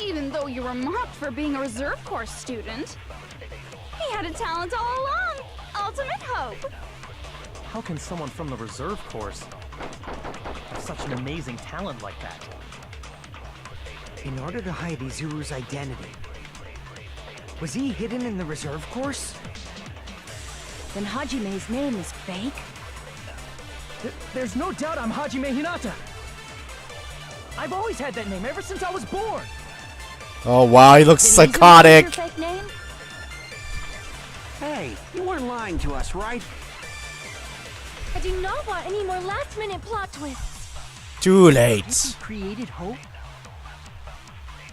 Even though you were mocked for being a reserve course student, he had a talent all along. Ultimate hope. How can someone from the reserve course have such an amazing talent like that? In order to hide Izuru's identity. Was he hidden in the reserve course? Then Hajime's name is fake? There's no doubt I'm Hajime Hinata. I've always had that name ever since I was born. Oh wow, he looks Then Izuru's psychotic. your fake name? Hey, you weren't lying to us, right? I do not want any more last-minute plot twists. Too late. He created hope?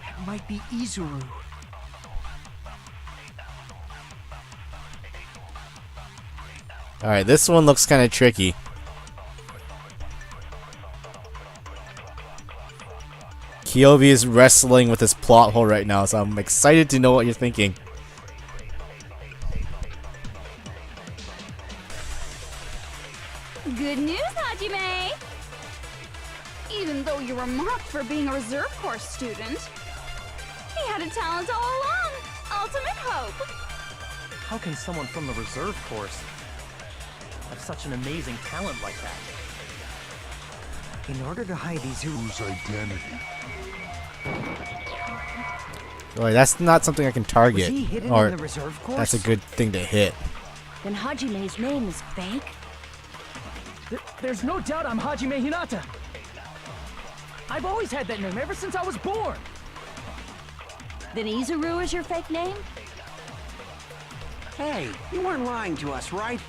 That might be Izuru. Alright, this one looks kind of tricky. Kyobi is wrestling with this plot hole right now, so I'm excited to know what you're thinking. Good news, Hajime! Even though you were mocked for being a reserve course student, he had a talent all along. Ultimate hope. How can someone from the reserve course have such an amazing talent like that? In order to hide Izuru's identity. Boy, that's not something I can target. Was he hidden Or in the reserve course? that's a good thing to hit. Then Hajime's name is fake? There's no doubt I'm Hajime Hinata. I've always had that name ever since I was born. Then Izuru is your fake name? Hey, you weren't lying to us, right?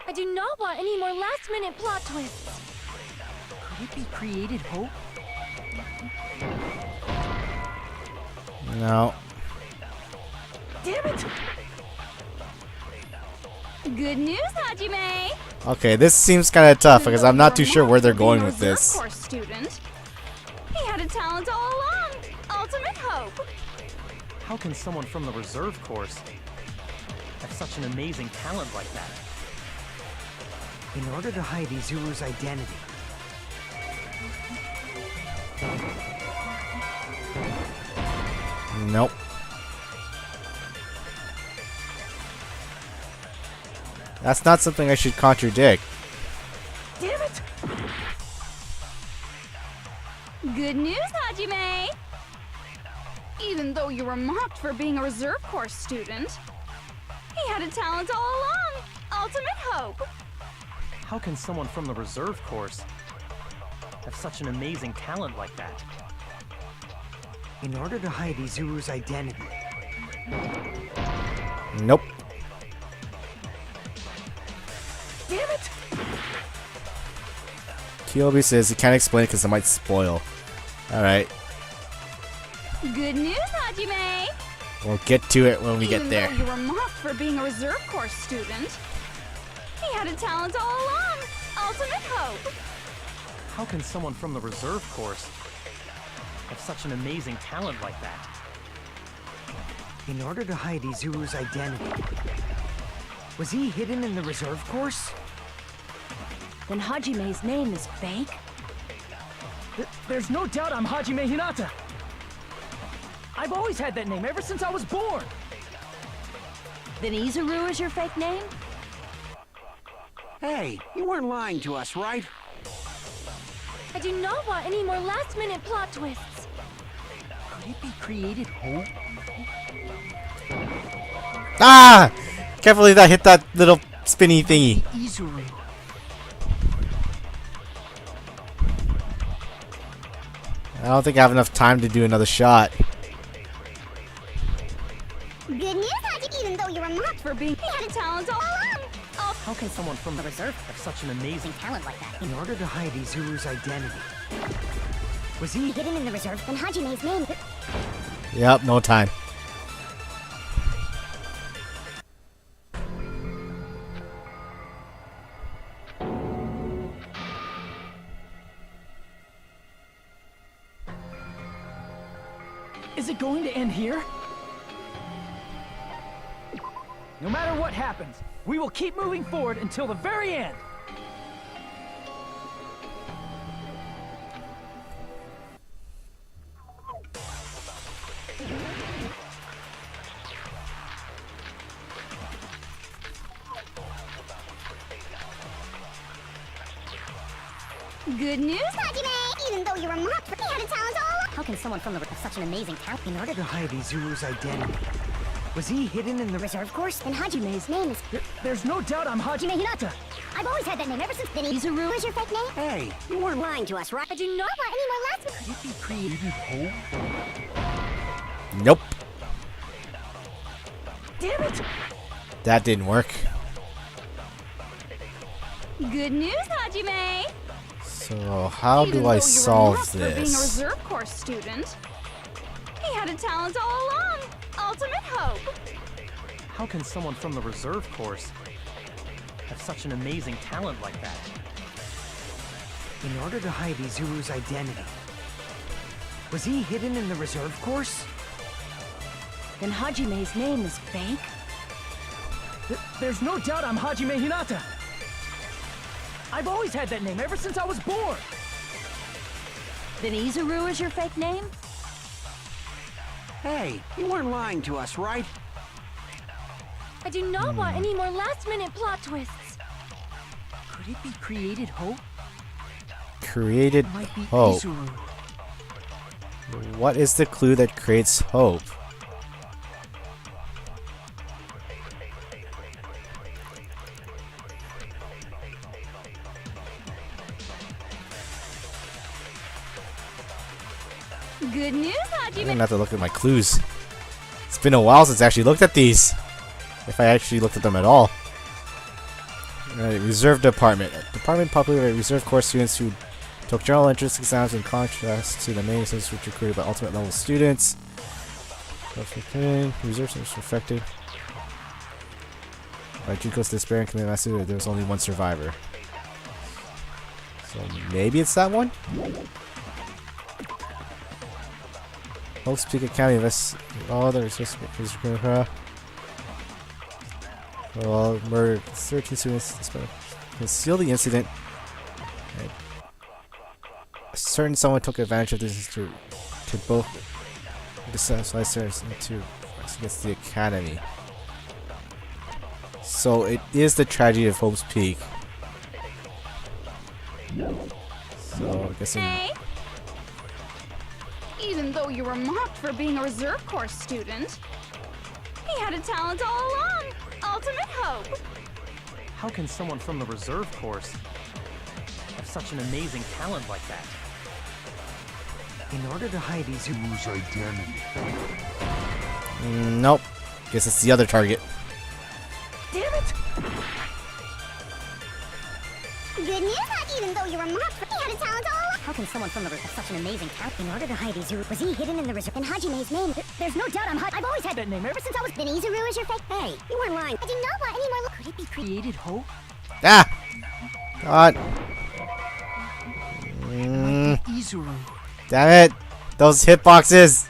I do not want any more last-minute plot twists. Could it be created hope? No. Damn it! Good news, Hajime! Okay, this seems kind of tough because I'm not too sure where they're going with this. Course student, he had a talent all along. Ultimate hope. How can someone from the reserve course have such an amazing talent like that? In order to hide Izuru's identity. Nope. That's not something I should contradict. Damn it! Good news, Hajime! Even though you were mocked for being a reserve course student, he had a talent all along. Ultimate hope. How can someone from the reserve course have such an amazing talent like that? In order to hide Izuru's identity. Nope. Damn it! Kyobi says he can't explain it because it might spoil. Alright, Good news, Hajime! we'll get to it when we get Even there. though you were mocked for being a reserve course student, he had a talent all along. Ultimate hope. How can someone from the reserve course have such an amazing talent like that? In order to hide Izuru's identity. Was he hidden in the reserve course? Then Hajime's name is fake? There's no doubt I'm Hajime Hinata. I've always had that name ever since I was born. Then Izuru is your fake name? Hey, you weren't lying to us, right? I do not want any more last-minute plot twists. Could it be created hope? Ah! Carefully that hit that little spinny thingy. Izuru. I don't think I have enough time to do another shot. Good news, Hajime! Even though you were mocked for being, he had a talent all along. How can someone from the reserve have such an amazing Talent like that. In order to hide Izuru's identity. Was he Hidden in the reserve, then Hajime's name. Yep, no time. Is it going to end here? No matter what happens, we will keep moving forward until the very end. Good news, Hajime! Even though you were mocked, he had a talent all along. How can someone from the have such an amazing talent? In order to hide Izuru's identity, was he hidden in the Reserve course? And Hajime's name is There's no doubt I'm Hajime Hinata. I've always had that name ever since then. Izuru is your fake name? Hey, You weren't lying to us, right? I do not want any more last Nope. Damn it! That didn't work. Good news, Hajime! So how Even do though I you were solve mocked for being a this? reserve course student, he had a talent all along. Ultimate hope. How can someone from the reserve course have such an amazing talent like that? in order to hide Izuru's identity, was he hidden in the reserve course? Then Hajime's name is fake? There's no doubt I'm Hajime Hinata. I've always had that name ever since I was born. Then Izuru is your fake name? Hey, you weren't lying to us, right? I do not want any more last-minute plot twists. Could it be created hope? Created Might be hope. Izuru. What is the clue that creates hope? Good news, I'm Hajime! gonna have to look at my clues. It's been a while since I actually looked at these. If I actually looked at them at all. Alright, reserve department. Department popular reserve course students who took general entrance exams in contrast to the main instances which were created by ultimate level students. Reserve students were affected by Junko's despair and committed last year. There was only one survivor. So maybe it's that one? Hope's Peak Academy invests all the resources. Well, murdered 13 students. Conceal the incident. A certain someone took advantage of this to both dissatisfy students and to against the academy. So it is the tragedy of Hope's Peak. So I'm guessing. Hey. Even though you were mocked for being a reserve course student, he had a talent all along. Ultimate hope. How can someone from the reserve course have such an amazing talent like that? In order to hide Izuru's identity, Nope. Guess it's the other target. Damn it! Good news, even though you were mocked, he had a talent all along. How can someone from the have such an amazing talent? In order to hide Izuru, was he hidden in the reserve? And Hajime's name? There's no doubt I've always had that name ever since I was. Then Izuru is your fake. Hey, you weren't lying. I do not want any more. Could it be created hope? Ah! God. Izuru. Damn it! Those hitboxes!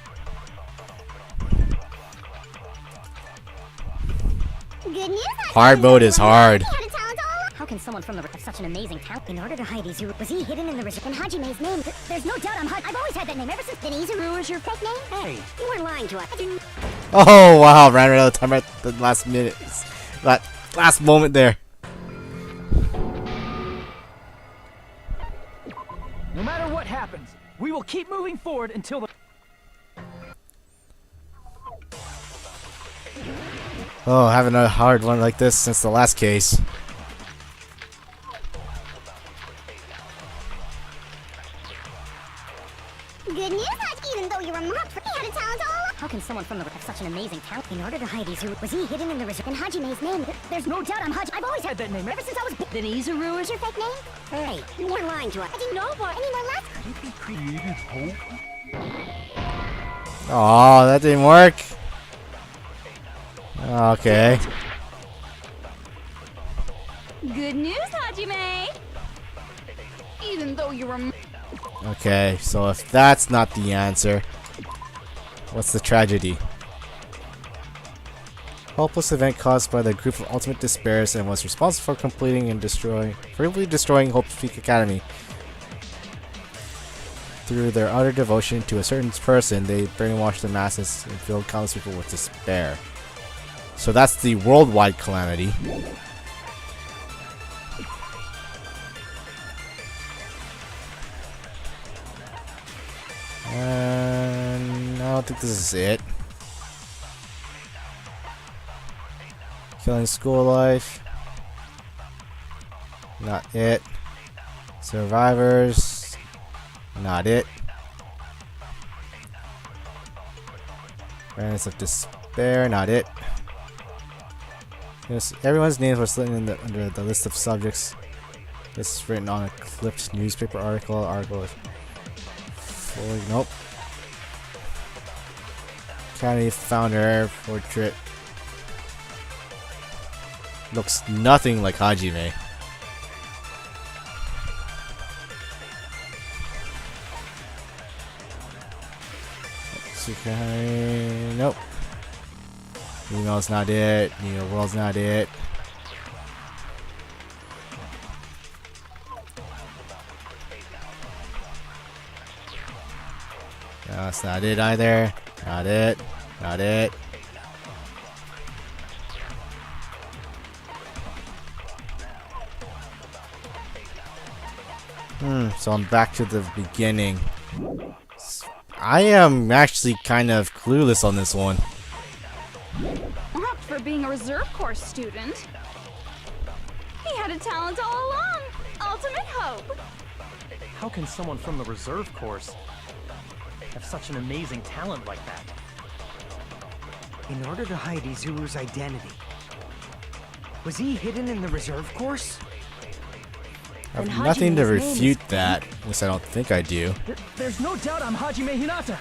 Good news, Hard mode is hard. He had a talent all along. How can someone from the have such an amazing talent? In order to hide Izuru, was he hidden in the reserve? And Hajime's name? There's no doubt I've always had that name ever since. Then Izuru is your fake name? Hey, you weren't lying to us. I do. Oh wow, ran out of time at the last minute. That last moment there. No matter what happens, we will keep moving forward until the... Oh, having a hard one like this since the last case. Good news, even though you were mocked, he had a talent all along. How can someone from the have such an amazing talent? In order to hide Izuru, was he hidden in the reserve? And Hajime's name? There's no doubt I've always had that name ever since I was. Then Izuru is Is your fake name? Hey, you weren't lying to us. I do not want any more last. Could it be created hope? Oh, that didn't work. Okay. Good news, Hajime! Even though you were Okay, so if that's not the answer, what's the tragedy? Hopeless event caused by the group of ultimate despairs and was responsible for completing and briefly destroying Hope's Peak Academy. Through their utter devotion to a certain person, they brainwashed the masses and filled countless people with despair. So that's the worldwide calamity. don't think this is it. Killing school life. Not it. Survivors. Not it. Awareness of despair. Not it. Yes, everyone's names were slid in under the list of subjects. This is written on a clipped newspaper article. Fully, nope. Academy founder portrait. Looks nothing like Hajime. Nope. Email's not it. Neo World's not it. No, that's not it either. Not it. Not it. So I'm back to the beginning. I am actually kind of clueless on this one. Mocked for being a reserve course student. He had a talent all along. Ultimate hope. How can someone from the reserve course have such an amazing talent like that? In order to hide Izuru's identity. Was he hidden in the reserve course? I have nothing to refute that. At least I don't think I do. There's no doubt I'm Hajime Hinata.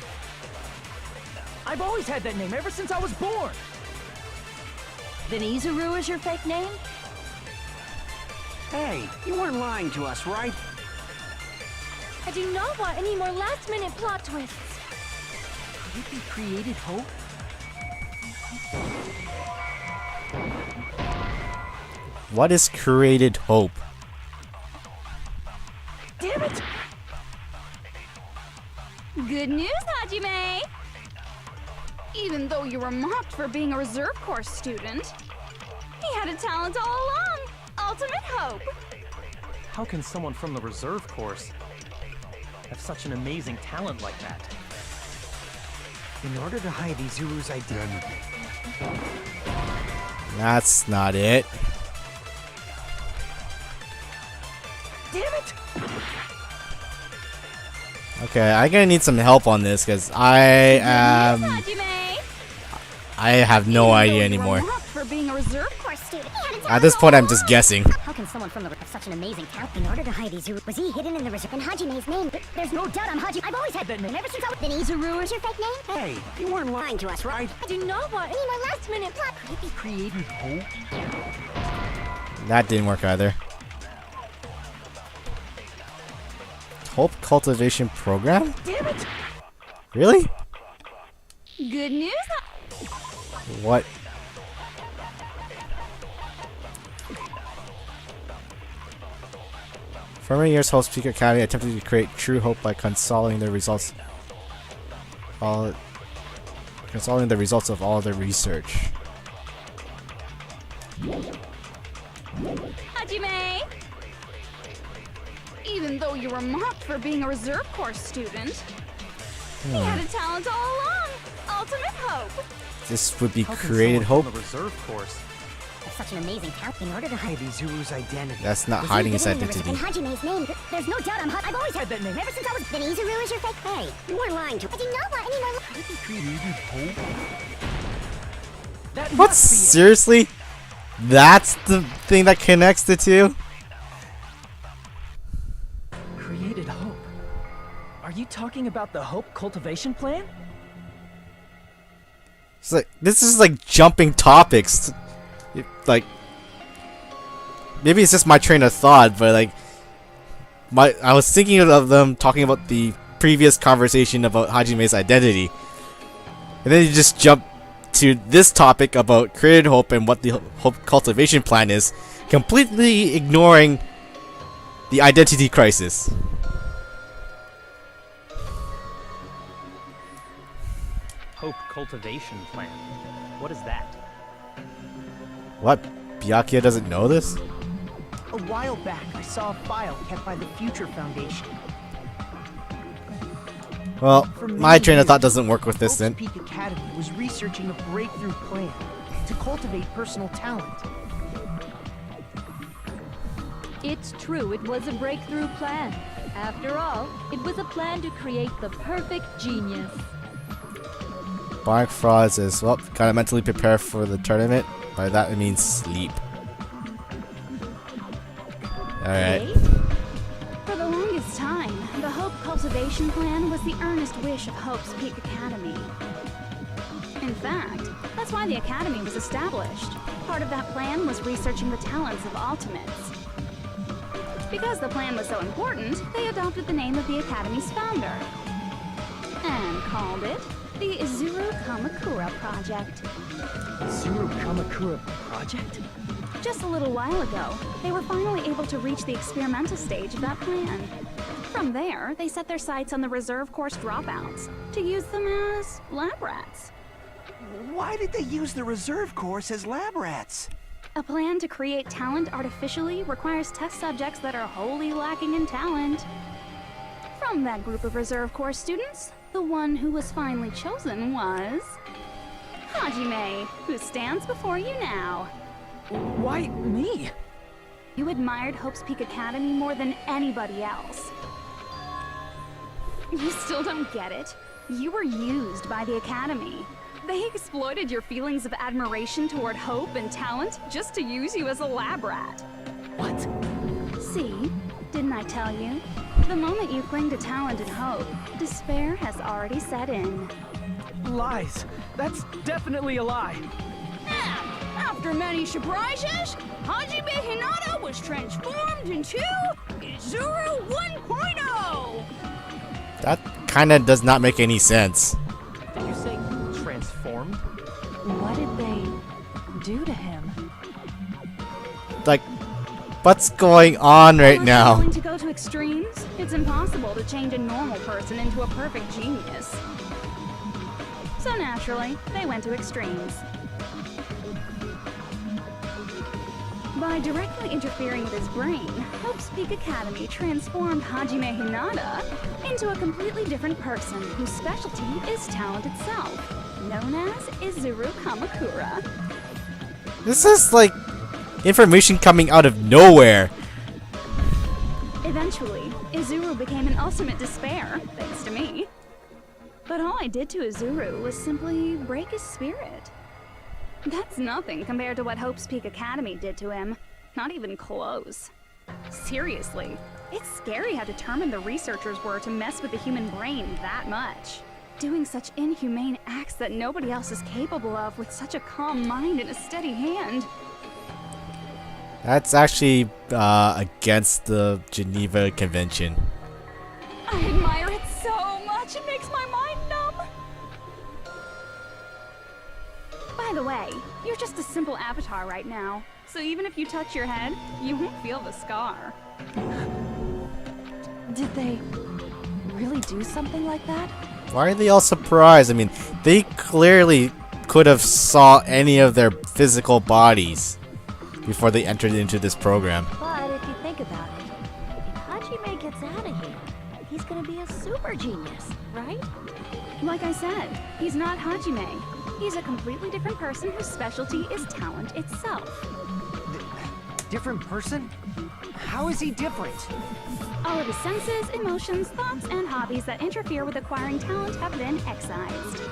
I've always had that name ever since I was born. Then Izuru is your fake name? Hey, you weren't lying to us, right? I do not want any more last-minute plot twists. Could it be created hope? What is created hope? Damn it! Good news, Hajime! Even though you were mocked for being a reserve course student, he had a talent all along. Ultimate hope. How can someone from the reserve course have such an amazing talent like that? In order to hide Izuru's identity. That's not it. Damn it! Okay, I'm gonna need some help on this because I have no idea anymore. For being a reserve course student. At this point, I'm just guessing. How can someone from the have such an amazing talent? In order to hide Izuru, was he hidden in the reserve? In Hajime's name, there's no doubt I'm Hajime. I've always had that name ever since I was. Then Izuru is your fake name? Hey, you weren't lying to us, right? I do not want any more last-minute plot. Could it be created hope? That didn't work either. Hope cultivation program? Damn it! Really? Good news. What? For many years, Hope Speaker Academy attempted to create true hope by consolidating the results of all their research. Hajime! Even though you were mocked for being a reserve course student, he had a talent all along. Ultimate hope. This would be How can created someone hope. from the reserve course Have such an amazing talent. In order to hide Izuru's identity. That's not Was he hiding his hidden in the identity. reserve? In Hajime's name, there's no doubt I'm I've always had that name ever since I was. Then Izuru is your fake. Hey, you weren't lying to. I do not want any more. Could it be created hope? That What? must be it. Seriously? That's the thing that connects the two? Created hope. Are you talking about the hope cultivation plan? It's like, this is like jumping topics. Like, maybe it's just my train of thought, but like, I was thinking of them talking about the previous conversation about Hajime's identity, and then you just jump to this topic about created hope and what the hope cultivation plan is, completely ignoring the identity crisis. Hope cultivation plan. What is that? What? Byakuya doesn't know this? A while back, I saw a file kept by the Future Foundation. Well, For my many train of thought years, doesn't work with this Hope's then. Peak Academy was researching a breakthrough plan to cultivate personal talent. It's true, it was a breakthrough plan. After all, it was a plan to create the perfect genius. Bark Frauds is, well, gotta mentally prepare for the tournament. By that it means sleep. Alright. Wait, For the longest time, the Hope Cultivation Plan was the earnest wish of Hope's Peak Academy. In fact, that's why the Academy was established. Part of that plan was researching the talents of Ultimates. Because the plan was so important, they adopted the name of the Academy's founder. And called it the Izuru Kamakura Project. Zero Kamakura Project? Just a little while ago, they were finally able to reach the experimental stage of that plan. From there, they set their sights on the reserve course dropouts to use them as lab rats. Why did they use the reserve course as lab rats? A plan to create talent artificially requires test subjects that are wholly lacking in talent. From that group of reserve course students, the one who was finally chosen was Hajime, who stands before you now. Why me? You admired Hope's Peak Academy more than anybody else. You still don't get it? You were used by the Academy. They exploited your feelings of admiration toward hope and talent just to use you as a lab rat. What? See? Didn't I tell you? The moment you cling to talent and hope, despair has already set in. Lies. That's definitely a lie. After many surprises, Hajime Hinata was transformed into Izuru 1.0! That kinda does not make any sense. Did you say transformed? what did they do to him? Like, what's going on right Unless now? you're willing to go to extremes, it's impossible to change a normal person into a perfect genius. So naturally, they went to extremes. By directly interfering with his brain, Hope's Peak Academy transformed Hajime Hinata into a completely different person whose specialty is talent itself, known as Izuru Kamakura. This is like information coming out of nowhere. Eventually, Izuru became an ultimate despair, thanks to me. But all I did to Izuru was simply break his spirit. That's nothing compared to what Hope's Peak Academy did to him. Not even close. Seriously, it's scary how determined the researchers were to mess with the human brain that much. Doing such inhumane acts that nobody else is capable of with such a calm mind and a steady hand. That's actually against the Geneva Convention. I admire it so much, it makes my mind numb. By the way, you're just a simple avatar right now, so even if you touch your head, you won't feel the scar. Did they really do something like that? Why are they all surprised? I mean, they clearly could have saw any of their physical bodies before they entered into this program. But if you think about it, if Hajime gets out of here, he's gonna be a super genius, right? Like I said, he's not Hajime. He's a completely different person whose specialty is talent itself. Different person? How is he different? All of his senses, emotions, thoughts, and hobbies that interfere with acquiring talent have been excised.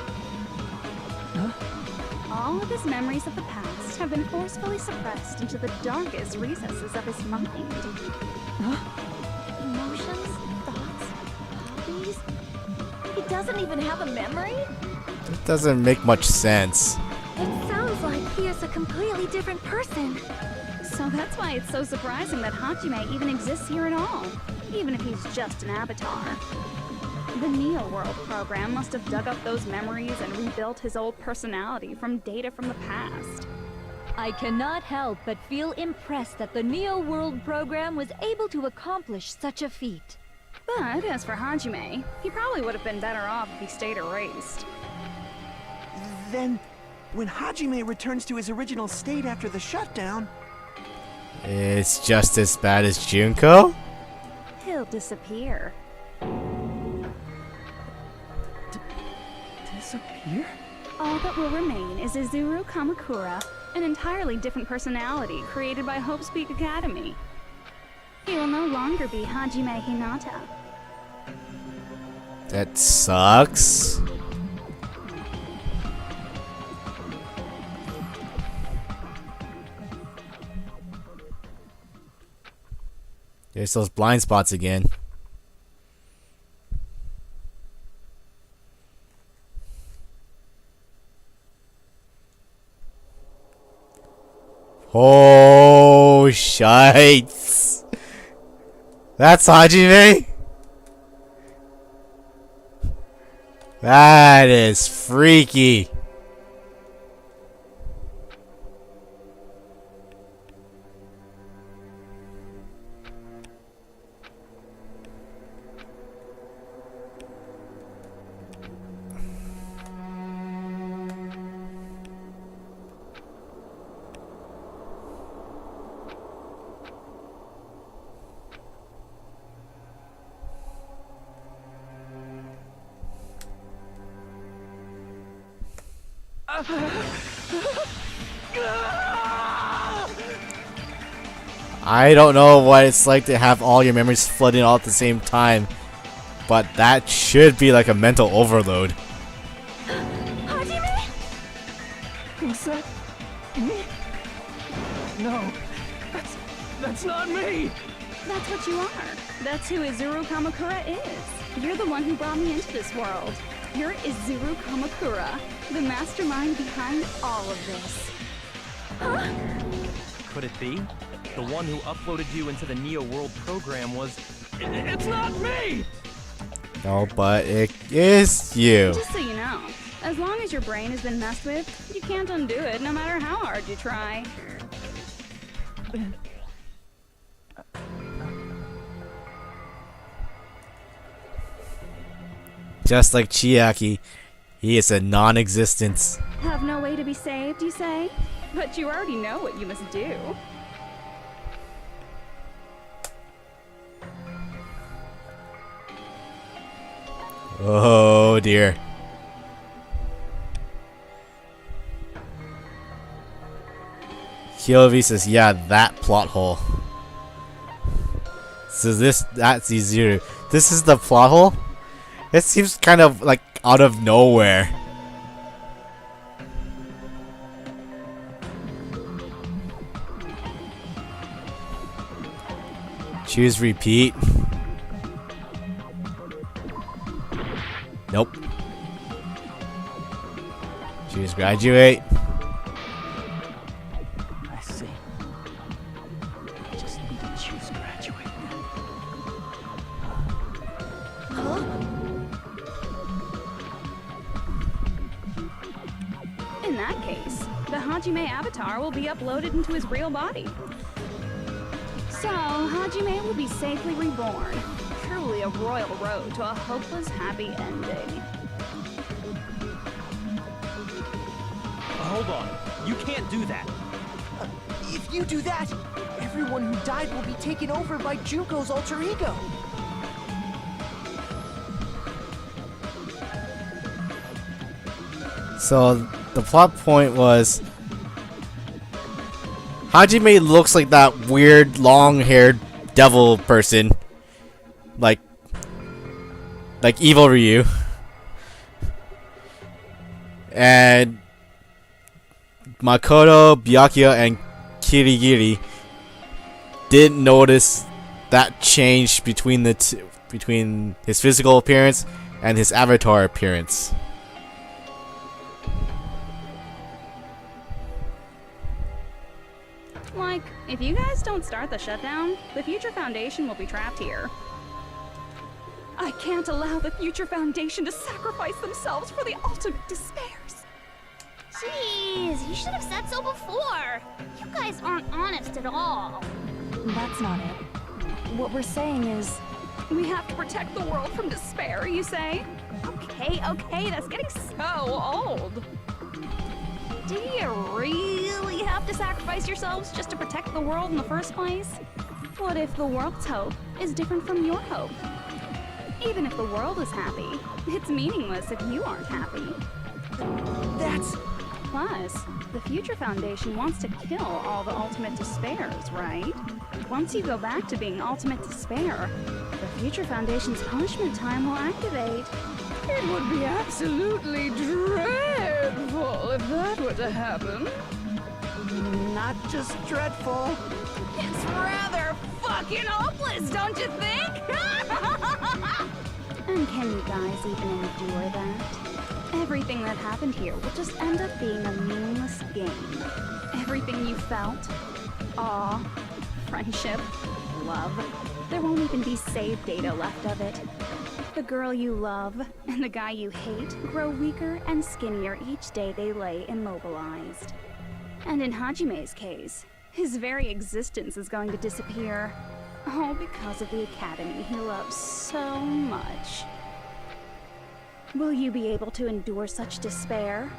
All of his memories of the past have been forcefully suppressed into the darkest recesses of his mind. Emotions, thoughts, hobbies. He doesn't even have a memory? It doesn't make much sense. It sounds like he is a completely different person. So that's why it's so surprising that Hajime even exists here at all, even if he's just an avatar. The Neo World program must have dug up those memories and rebuilt his old personality from data from the past. I cannot help but feel impressed that the Neo World program was able to accomplish such a feat. But as for Hajime, he probably would have been better off if he stayed erased. Then, when Hajime returns to his original state after the shutdown, It's just as bad as Junko? He'll disappear. disappear? All that will remain is Izuru Kamakura, an entirely different personality created by Hope's Peak Academy. He will no longer be Hajime Hinata. That sucks. There's those blind spots again. Oh, shites. That's Hajime? That is freaky. I don't know what it's like to have all your memories flooding all at the same time, but that should be like a mental overload. Hajime? Was that me? No, that's not me! That's what you are. That's who Izuru Kamakura is. You're the one who brought me into this world. You're Izuru Kamakura, the mastermind behind all of this. Huh? Could it be? The one who uploaded you into the Neo World program was... It's not me! No, but it is you. Just so you know, as long as your brain has been messed with, you can't undo it no matter how hard you try. Just like Chiaki, he is a non-existence. Have no way to be saved, you say? But you already know what you must do. Oh dear. Kyovi says, yeah, that plot hole. So that's Izuru. This is the plot hole? It seems kind of like out of nowhere. Choose repeat. Nope. Choose graduate. I see. I just need to choose graduate. In that case, the Hajime avatar will be uploaded into his real body. So, Hajime will be safely reborn. Truly a royal road to a hopeless happy ending. Hold on. You can't do that. If you do that, everyone who died will be taken over by Junko's alter ego. So the plot point was Hajime looks like that weird long-haired devil person, like evil Ryu, and Makoto, Byakuya, and Kirigiri didn't notice that change between between his physical appearance and his avatar appearance. Like, if you guys don't start the shutdown, the Future Foundation will be trapped here. I can't allow the Future Foundation to sacrifice themselves for the ultimate despairs. Jeez, you should have said so before. You guys aren't honest at all. That's not it. What we're saying is, We have to protect the world from despair, you say? Okay, that's getting so old. Do you really have to sacrifice yourselves just to protect the world in the first place? What if the world's hope is different from your hope? Even if the world is happy, it's meaningless if you aren't happy. That's... Plus, the Future Foundation wants to kill all the Ultimate Despairs, right? Once you go back to being Ultimate Despair, the Future Foundation's punishment time will activate. It would be absolutely dreadful if that were to happen. not just dreadful. It's rather fucking hopeless, don't you think? And can you guys even endure that? Everything that happened here will just end up being a meaningless game. Everything you felt, awe, friendship, love, there won't even be save data left of it. The girl you love and the guy you hate grow weaker and skinnier each day they lay immobilized. And in Hajime's case, his very existence is going to disappear. All because of the academy he loves so much. Will you be able to endure such despair?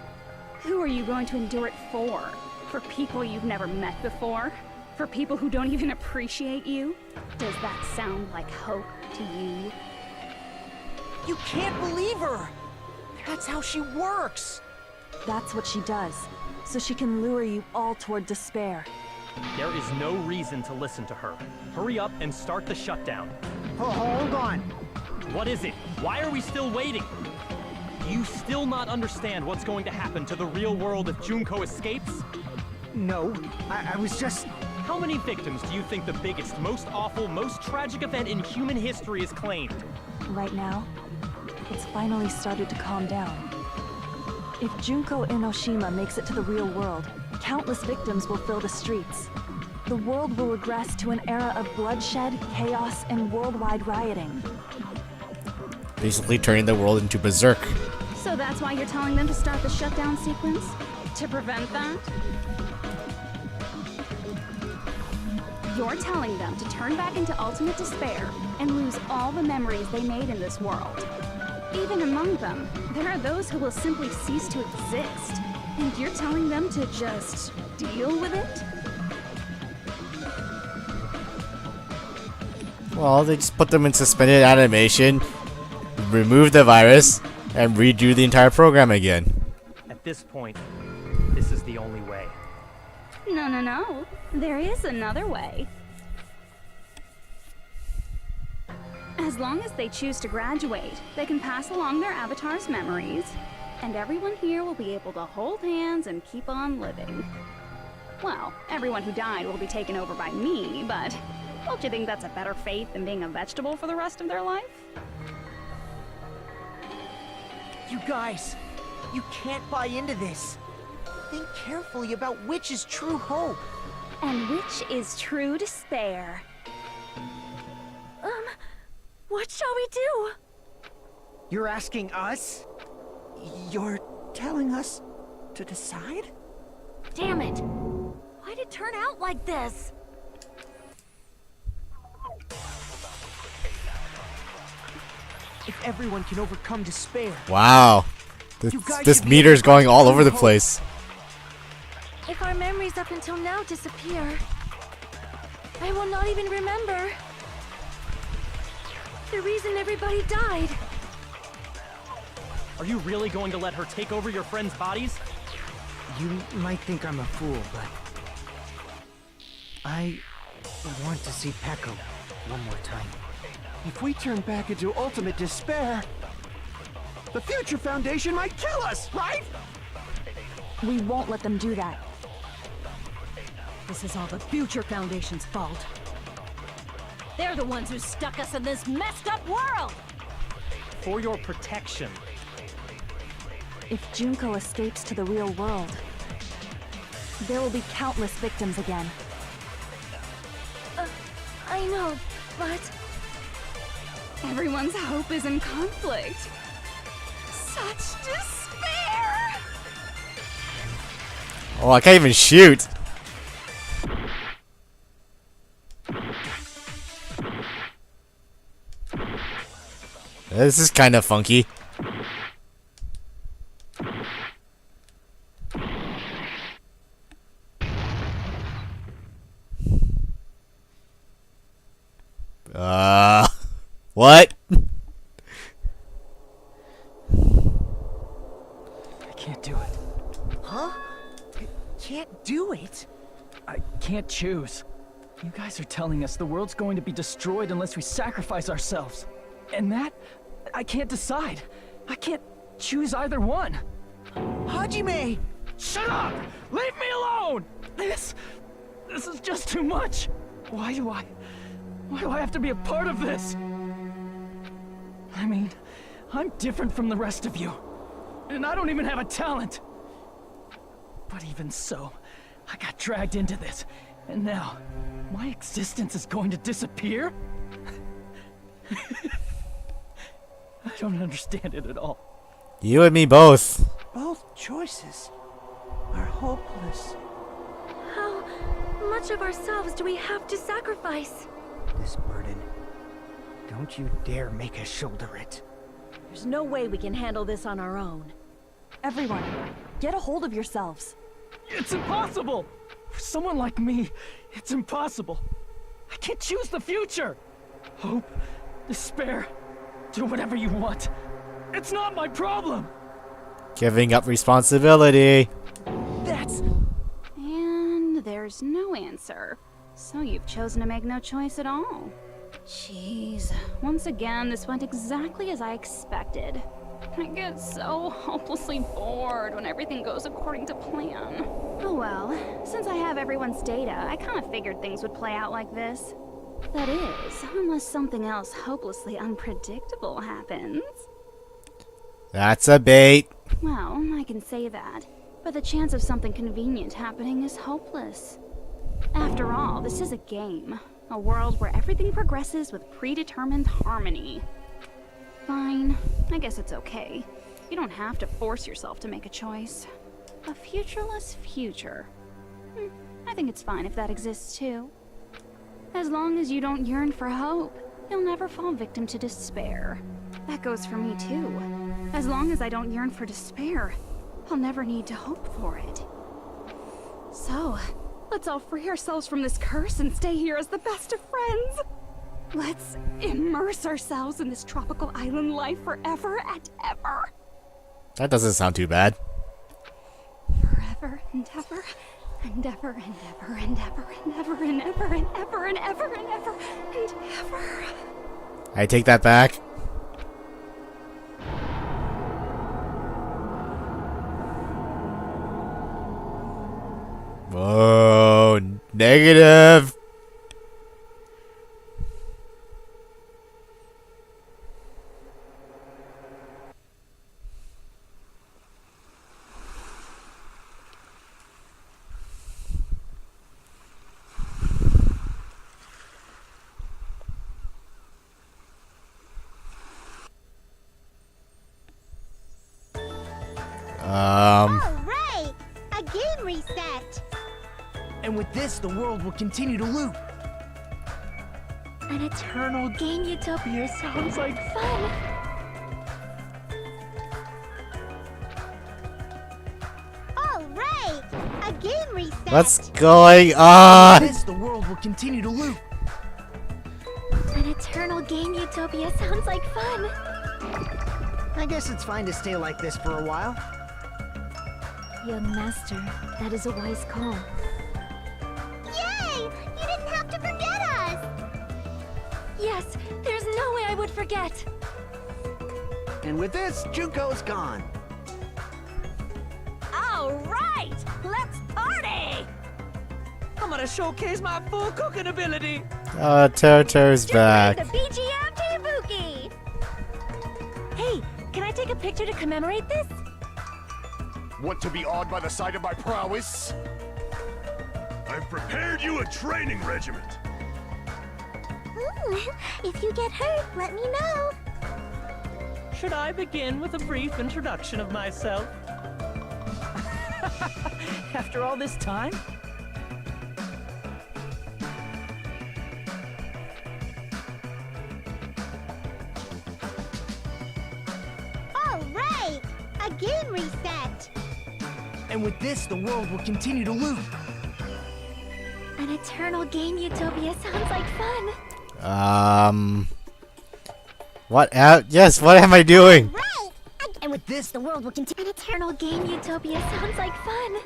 Who are you going to endure it for? For people you've never met before? For people who don't even appreciate you? Does that sound like hope to you? You can't believe her! That's how she works! That's what she does, so she can lure you all toward despair. There is no reason to listen to her. Hurry up and start the shutdown. Hold on. What is it? Why are we still waiting? Do you still not understand what's going to happen to the real world if Junko escapes? No, I was just... How many victims do you think the biggest, most awful, most tragic event in human history is claimed? Right now, it's finally started to calm down. If Junko Enoshima makes it to the real world, countless victims will fill the streets. The world will regress to an era of bloodshed, chaos, and worldwide rioting. Basically turning the world into berserk. So that's why you're telling them to start the shutdown sequence? To prevent that? You're telling them to turn back into ultimate despair and lose all the memories they made in this world. Even among them, there are those who will simply cease to exist. And you're telling them to just deal with it? Well, they just put them in suspended animation, remove the virus, and redo the entire program again. At this point, this is the only way. No. There is another way. As long as they choose to graduate, they can pass along their avatar's memories, and everyone here will be able to hold hands and keep on living. Well, everyone who died will be taken over by me, but don't you think that's a better fate than being a vegetable for the rest of their life? You guys, you can't buy into this. Think carefully about which is true hope. And which is true despair. What shall we do? You're asking us? You're telling us to decide? Damn it! Why'd it turn out like this? If everyone can overcome despair, Wow. This meter's going all over the place. If our memories up until now disappear, I will not even remember the reason everybody died. Are you really going to let her take over your friends' bodies? You might think I'm a fool, but... I want to see Peko one more time. If we turn back into ultimate despair, the Future Foundation might kill us, right? We won't let them do that. This is all the Future Foundation's fault. They're the ones who stuck us in this messed up world! For your protection. If Junko escapes to the real world, there will be countless victims again. I know, but... Everyone's hope is in conflict. Such despair! Oh, I can't even shoot. This is kind of funky. What? can't do it. Huh? Can't do it? I can't choose. You guys are telling us the world's going to be destroyed unless we sacrifice ourselves. And that, I can't decide. I can't choose either one. Hajime! Shut up! Leave me alone! This is just too much. Why do I have to be a part of this? I mean, I'm different from the rest of you. And I don't even have a talent. But even so, I got dragged into this. And now, my existence is going to disappear? I don't understand it at all. You and me both. Both choices are hopeless. How much of ourselves do we have to sacrifice? This burden. Don't you dare make us shoulder it. There's no way we can handle this on our own. Everyone, get a hold of yourselves. It's impossible! For someone like me, it's impossible. I can't choose the future! Hope, despair, do whatever you want. It's not my problem! Giving up responsibility. That's... And there's no answer. So you've chosen to make no choice at all. Jeez, once again, this went exactly as I expected. I get so hopelessly bored when everything goes according to plan. Oh well, since I have everyone's data, I kind of figured things would play out like this. That is, unless something else hopelessly unpredictable happens. That's a bait. Well, I can say that, but the chance of something convenient happening is hopeless. After all, this is a game. A world where everything progresses with predetermined harmony. Fine, I guess it's okay. You don't have to force yourself to make a choice. A futureless future. I think it's fine if that exists too. As long as you don't yearn for hope, you'll never fall victim to despair. That goes for me too. As long as I don't yearn for despair, I'll never need to hope for it. So, let's all free ourselves from this curse and stay here as the best of friends. Let's immerse ourselves in this tropical island life forever and ever. That doesn't sound too bad. Forever and ever and ever and ever and ever and ever and ever and ever and ever and ever and ever. I take that back. Whoa, negative. Alright! A game reset! And with this, the world will continue to loop. An eternal game utopia sounds like fun. Alright! A game reset! What's going on? With this, the world will continue to loop. An eternal game utopia sounds like fun. I guess it's fine to stay like this for a while. Young master, that is a wise call. Yay! You didn't have to forget us! Yes, there's no way I would forget. And with this, Junko's gone. All right, let's party! I'm gonna showcase my full cooking ability. Teru's back. The BGM Tabuki! Hey, can I take a picture to commemorate this? Want to be awed by the sight of my prowess? I've prepared you a training regiment. If you get hurt, let me know. Should I begin with a brief introduction of myself? After all this time? Alright! A game reset! And with this, the world will continue to loop. An eternal game utopia sounds like fun. What? Yes, what am I doing? Right! A And with this, the world will continue. An eternal game utopia sounds like fun.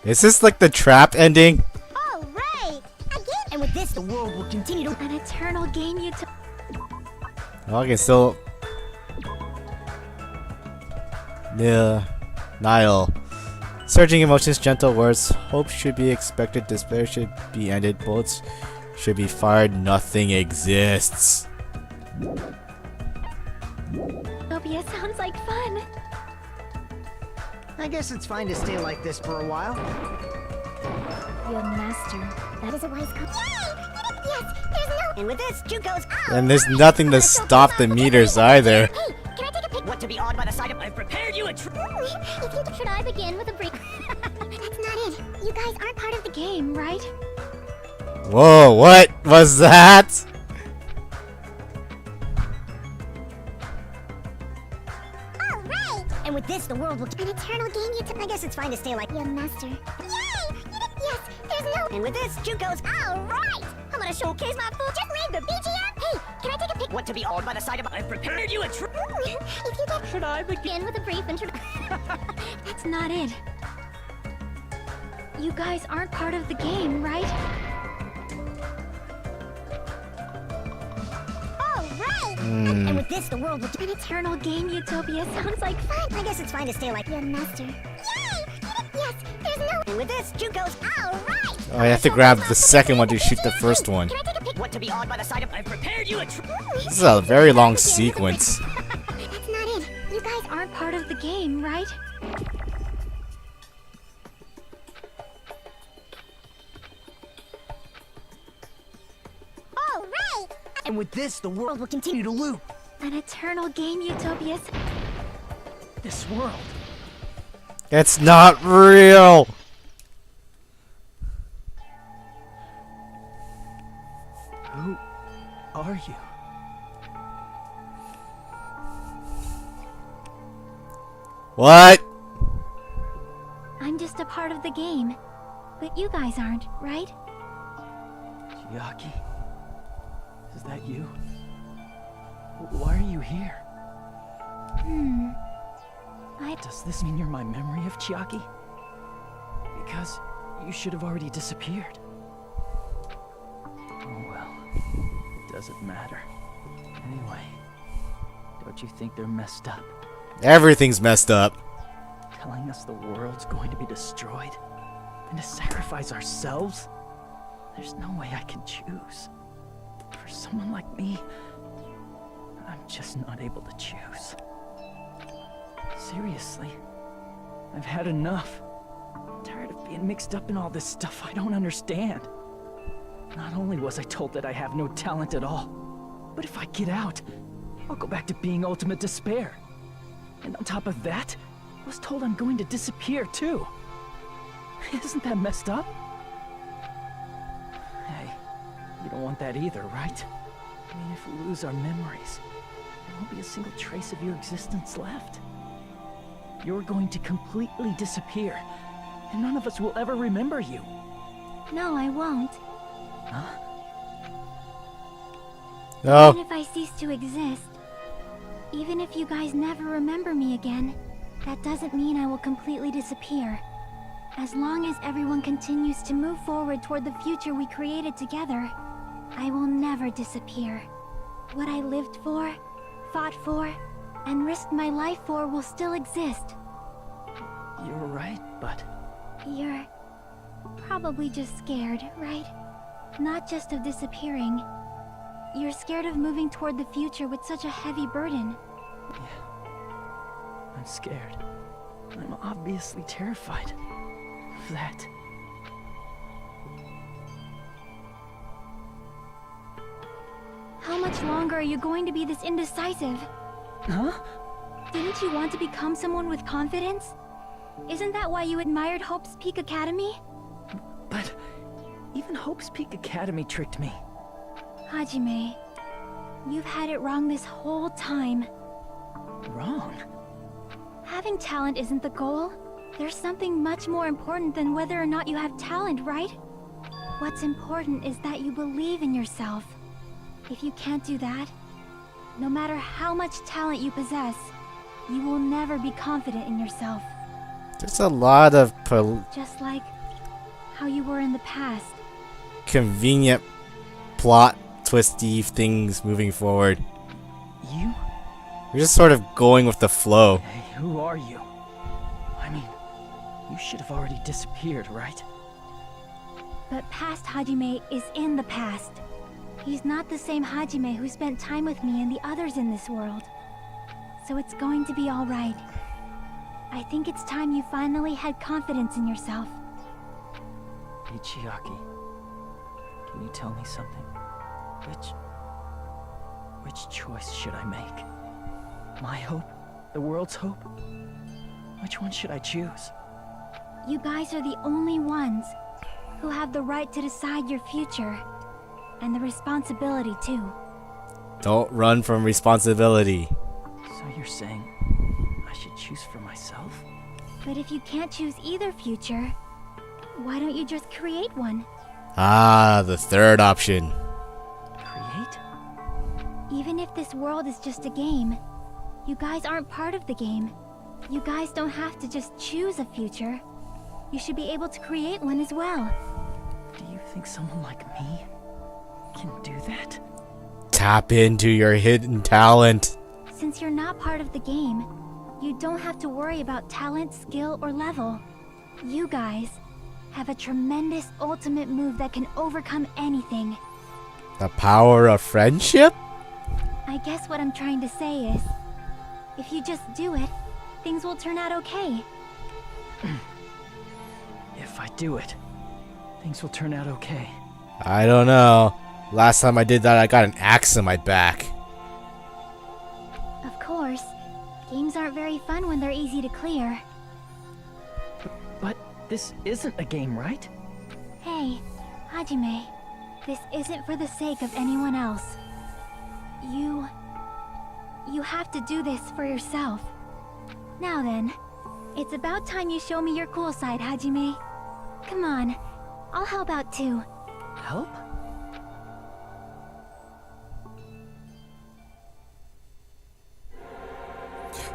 Is this like the Chapt ending? All right. Again. And with this, the world will continue to. An eternal game utopia. Well, I can still. Yeah. Niall. Surging emotions, gentle words. Hope should be expected. Despair should be ended. Bullets should be fired. Nothing exists. Utopia sounds like fun. I guess it's fine to stay like this for a while. Your master. That is a wise call. Yay! Yes, there's no. And with this, Junko's out. And there's nothing to stop the meters either. Hey, can I take a pic? What to be odd by the side of? I've prepared you a If you should I begin with a brief? That's not it. You guys aren't part of the game, right? Whoa, what was that? All right. And with this, the world will. An eternal game. I guess it's fine to stay like your master. Yay! Yes, there's no. And with this, Junko's. All right. I'm gonna showcase my full. Just leave the BGM. Hey, can I take a pic? What to be odd by the side of? I've prepared you a If you get. Should I begin? With a brief introduction. That's not it. You guys aren't part of the game, right? All right. And with this, the world will. An eternal game utopia sounds like fun. I guess it's fine to stay like your master. Yay! Yes, there's no. And with this, Junko's. All right. Oh, I have to grab the second one to shoot the first one. Can I take a pic? What to be odd by the side of? I've prepared you a This is a very long sequence. That's not it. You guys aren't part of the game, right? All right. And with this, the world will continue to loop. An eternal game utopia. this world. It's not real! Who are you? What? I'm just a part of the game. But you guys aren't, right? Chiaki? Is that you? Why are you here? Does this mean you're my memory of Chiaki? Because you should have already disappeared. Oh well, it doesn't matter. Anyway, don't you think they're messed up? Everything's messed up. Telling us the world's going to be destroyed? And to sacrifice ourselves? There's no way I can choose. For someone like me, I'm just not able to choose. Seriously, I've had enough. I'm tired of being mixed up in all this stuff I don't understand. Not only was I told that I have no talent at all, but if I get out, I'll go back to being ultimate despair. And on top of that, I was told I'm going to disappear too. Isn't that messed up? Hey, you don't want that either, right? I mean, if we lose our memories, there won't be a single trace of your existence left. You're going to completely disappear, and none of us will ever remember you. No, I won't. Huh? No. Even if I cease to exist, even if you guys never remember me again, that doesn't mean I will completely disappear. As long as everyone continues to move forward toward the future we created together, I will never disappear. What I lived for, fought for, and risked my life for will still exist. You're right, but... You're probably just scared, right? Not just of disappearing. You're scared of moving toward the future with such a heavy burden. Yeah. I'm scared. I'm obviously terrified of that. How much longer are you going to be this indecisive? Huh? Didn't you want to become someone with confidence? Isn't that why you admired Hope's Peak Academy? But even Hope's Peak Academy tricked me. Hajime, you've had it wrong this whole time. Wrong? Having talent isn't the goal. There's something much more important than whether or not you have talent, right? What's important is that you believe in yourself. If you can't do that, no matter how much talent you possess, you will never be confident in yourself. There's a lot of Just like how you were in the past. convenient plot twisty things moving forward. You? We're just sort of going with the flow. Hey, who are you? I mean, you should have already disappeared, right? But past Hajime is in the past. He's not the same Hajime who spent time with me and the others in this world. So it's going to be alright. I think it's time you finally had confidence in yourself. Ichiaki, can you tell me something? Which choice should I make? My hope? The world's hope? Which one should I choose? You guys are the only ones who have the right to decide your future. And the responsibility, too. Don't run from responsibility. So you're saying I should choose for myself? But if you can't choose either future, why don't you just create one? Ah, the third option. Create? Even if this world is just a game, you guys aren't part of the game. You guys don't have to just choose a future. You should be able to create one as well. Do you think someone like me can do that? Tap into your hidden talent. Since you're not part of the game, you don't have to worry about talent, skill, or level. You guys have a tremendous ultimate move that can overcome anything. The power of friendship? I guess what I'm trying to say is, if you just do it, things will turn out okay. If I do it, things will turn out okay. I don't know. Last time I did that, I got an axe in my back. Of course, games aren't very fun when they're easy to clear. But this isn't a game, right? Hey, Hajime, this isn't for the sake of anyone else. You have to do this for yourself. Now then, it's about time you show me your cool side, Hajime. Come on, I'll help out too. Help?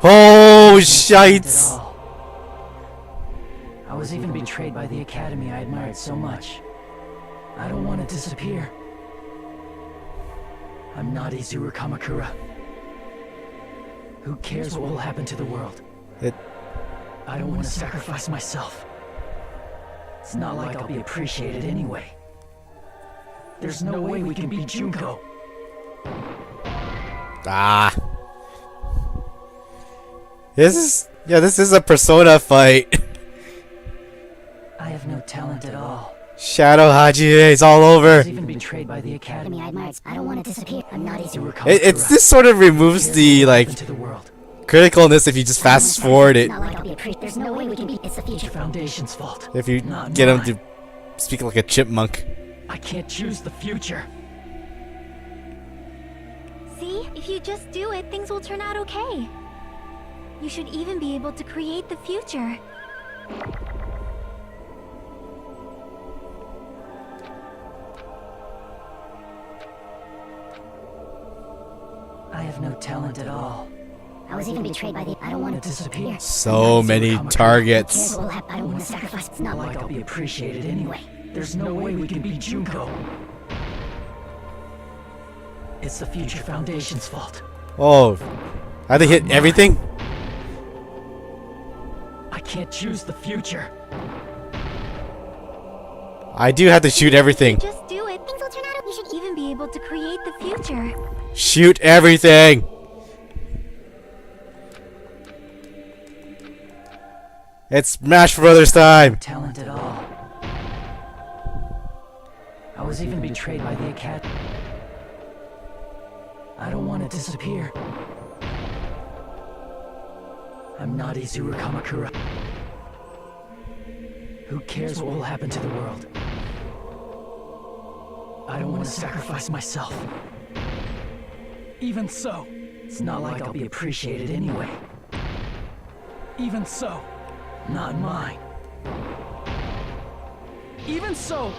Oh, shites! I was even betrayed by the academy I admired so much. I don't want to disappear. I'm not Izuru Kamakura. Who cares what will happen to the world? I don't want to sacrifice myself. It's not like I'll be appreciated anyway. There's no way we can beat Junko. Ah. This is a Persona fight. I have no talent at all. Shadow Hajime is all over. I was even betrayed by the academy I admired. I don't want to disappear. I'm not Izuru Kamakura. It's this sort of removes the like criticalness if you just fast forward it. There's no way we can beat it's the future. Foundation's fault. If you get him to speak like a chipmunk. I can't choose the future. See, if you just do it, things will turn out okay. You should even be able to create the future. I have no talent at all. I was even betrayed by the I don't want to disappear. So many targets. I don't want to sacrifice. It's not like I'll be appreciated anyway. There's no way we can beat Junko. It's the Future Foundation's fault. Oh, how they hit everything? I can't choose the future. I do have to shoot everything. Just do it. Things will turn out. You should even be able to create the future. Shoot everything. It's Smash Brothers time. Talent at all. I was even betrayed by the academy. I don't want to disappear. I'm not Izuru Kamakura. Who cares what will happen to the world? I don't want to sacrifice myself. Even so, it's not like I'll be appreciated anyway. Even so, not mine. Even so,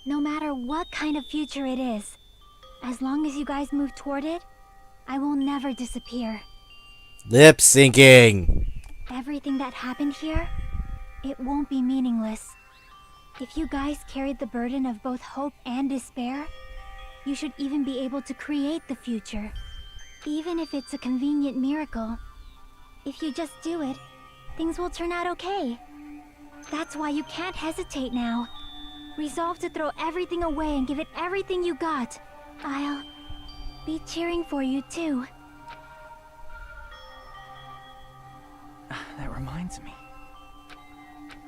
No matter what kind of future it is, as long as you guys move toward it, I will never disappear. Lip syncing. Everything that happened here, it won't be meaningless. If you guys carried the burden of both hope and despair, you should even be able to create the future. Even if it's a convenient miracle. If you just do it, things will turn out okay. That's why you can't hesitate now. Resolve to throw everything away and give it everything you got. I'll be cheering for you too. That reminds me.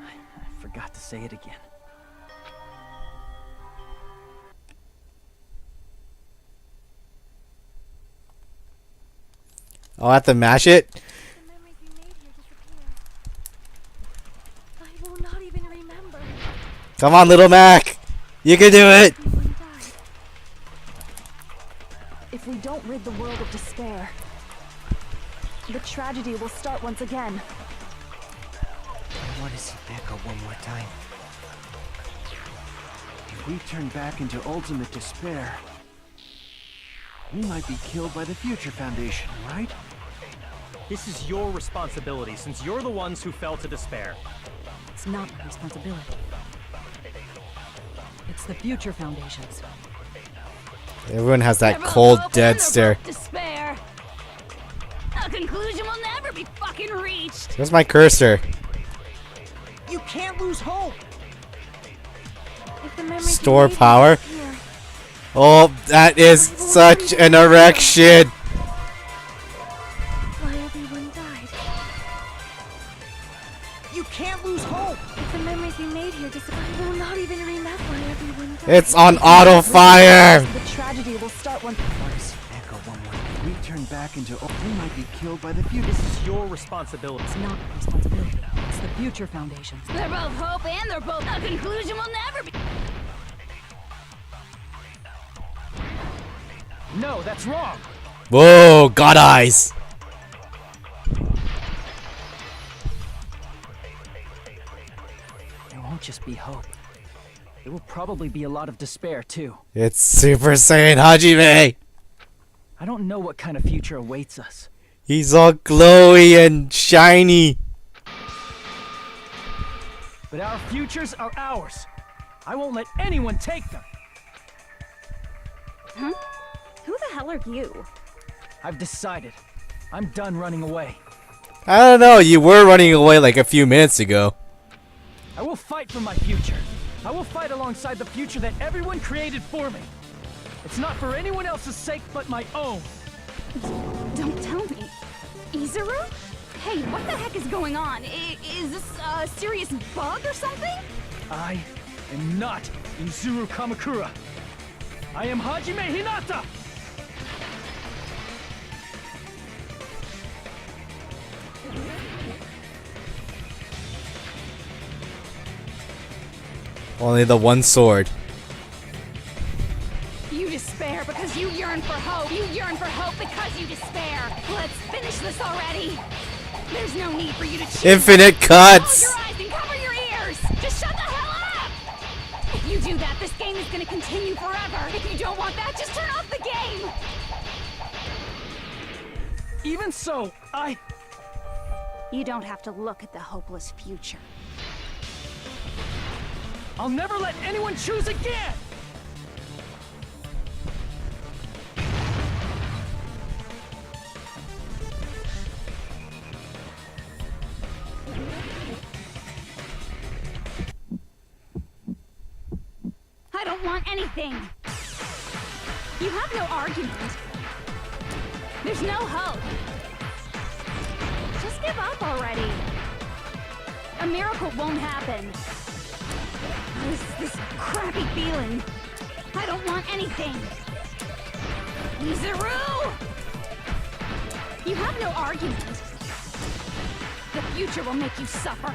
I forgot to say it again. I'll have to mash it. I will not even remember. Come on, little Mac. You can do it. If we don't rid the world of despair, the tragedy will start once again. I want to see Becca one more time. If we turn back into ultimate despair, we might be killed by the Future Foundation, right? This is your responsibility, since you're the ones who fell to despair. It's not my responsibility. It's the Future Foundation's. Everyone has that cold, dead stare. Despair. A conclusion will never be fucking reached. Where's my cursor? You can't lose hope! If the memories Store you made power. disappear, Oh, that is such an erection. why everyone died. You can't lose hope! If the memories we made here disappear, I will not even remember why everyone died. It's on auto fire. The tragedy will start once. I want to see Becca one more time. If we turn back into we might be killed by the Future. This is your responsibility. It's not my responsibility. It's the Future Foundation's. They're both hope and they're both a conclusion will never be. No, that's wrong. Whoa, God eyes. There won't just be hope. There will probably be a lot of despair, too. It's Super Saiyan Hajime. I don't know what kind of future awaits us. He's all glowy and shiny. But our futures are ours. I won't let anyone take them. Huh? Who the hell are you? I've decided. I'm done running away. I don't know, you were running away like a few minutes ago. I will fight for my future. I will fight alongside the future that everyone created for me. It's not for anyone else's sake but my own. Don't tell me. Izuru? Hey, what the heck is going on? Is this a serious bug or something? I am not Izuru Kamakura. I am Hajime Hinata! Only the one sword. You despair because you yearn for hope. You yearn for hope because you despair. Let's finish this already. There's no need for you to choose. Infinite cuts. Close your eyes and cover your ears. Just shut the hell up. If you do that, this game is going to continue forever. If you don't want that, just turn off the game. Even so, You don't have to look at the hopeless future. I'll never let anyone choose again! I don't want anything. You have no argument. There's no hope. Just give up already. A miracle won't happen. This crappy feeling. I don't want anything. Izuru! You have no argument. The future will make you suffer.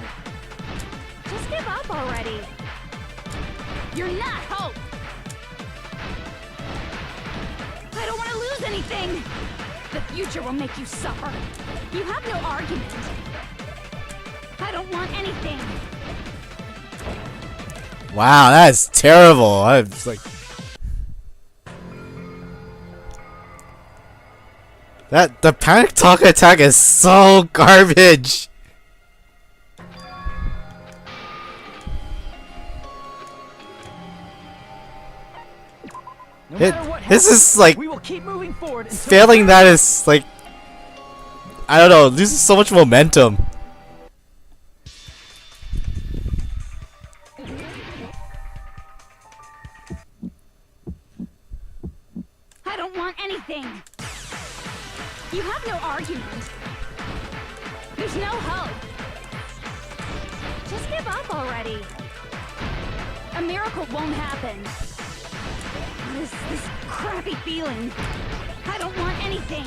Just give up already. You're not hope. I don't want to lose anything. The future will make you suffer. You have no argument. I don't want anything. Wow, that is terrible. I was like, the panic talk attack is so garbage. No matter what This happens, is like we will keep moving forward until failing that is like, I don't know, loses so much momentum. I don't want anything. You have no argument. There's no hope. Just give up already. A miracle won't happen. This crappy feeling. I don't want anything.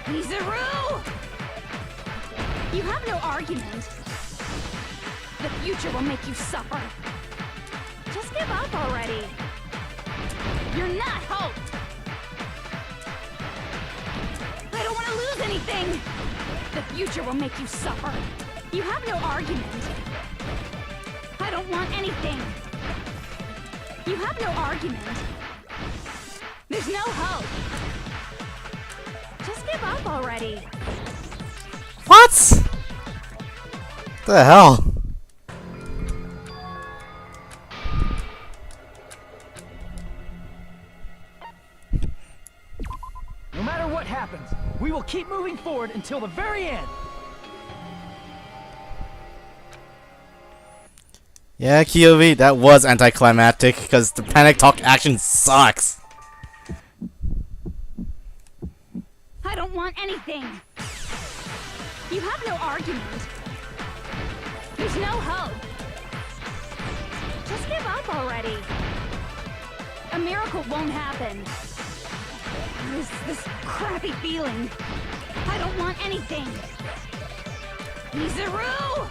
Mizuru! You have no argument. The future will make you suffer. Just give up already. You're not hope. I don't want to lose anything. The future will make you suffer. You have no argument. I don't want anything. You have no argument. There's no hope. Just give up already. What? The hell? no matter what happens, we will keep moving forward until the very end. Yeah, Kyobi, that was anticlimactic because the panic talk action sucks. I don't want anything. You have no argument. There's no hope. Just give up already. A miracle won't happen. This crappy feeling. I don't want anything. Mizuru!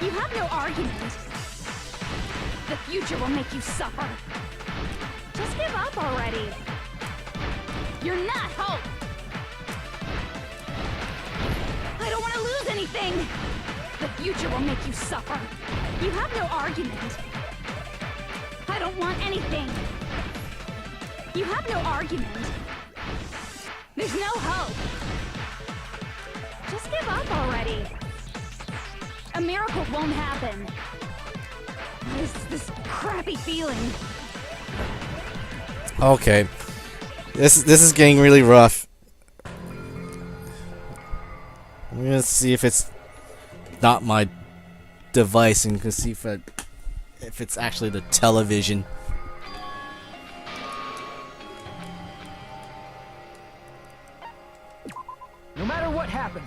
You have no argument. The future will make you suffer. Just give up already. You're not hope. I don't want to lose anything. The future will make you suffer. You have no argument. I don't want anything. You have no argument. There's no hope. Just give up already. A miracle won't happen. This crappy feeling. Okay. This is getting really rough. I'm gonna see if it's not my device and see if it's actually the television. No matter what happens.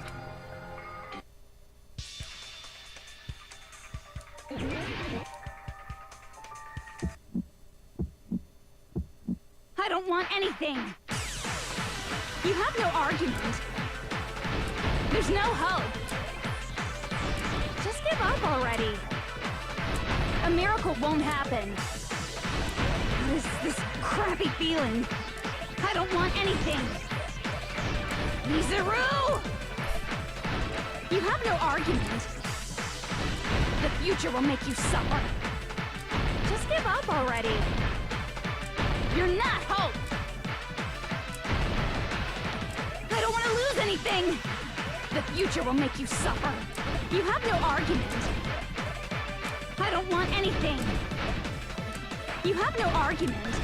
I don't want anything. You have no argument. There's no hope. Just give up already. A miracle won't happen. This crappy feeling. I don't want anything. Mizuru! You have no argument. The future will make you suffer. Just give up already. You're not hope. I don't want to lose anything. The future will make you suffer. You have no argument. I don't want anything. You have no argument.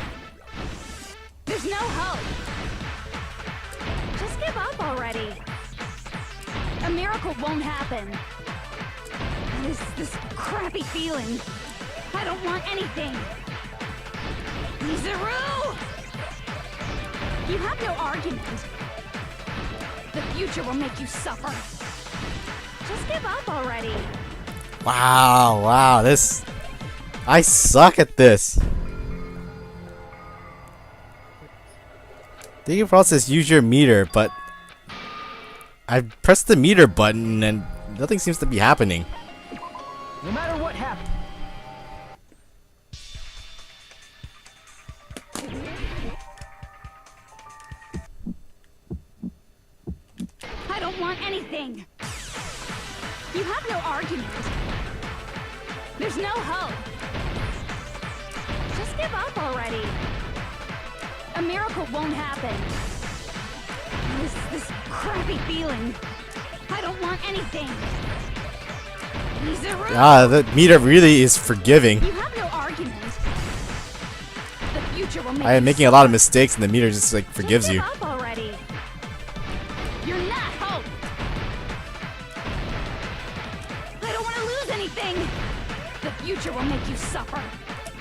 There's no hope. Just give up already. A miracle won't happen. This crappy feeling. I don't want anything. Mizuru! You have no argument. The future will make you suffer. Just give up already. Wow, this... I suck at this. The can process use your meter, but I pressed the meter button and nothing seems to be happening. No matter what happens. I don't want anything. You have no argument. There's no hope. Just give up already. A miracle won't happen. This crappy feeling. I don't want anything. Ah, the meter really is forgiving. You have no argument. The future will make I am making a lot of mistakes and the meter just like forgives you. Give up already. You're not hope. I don't want to lose anything. The future will make you suffer.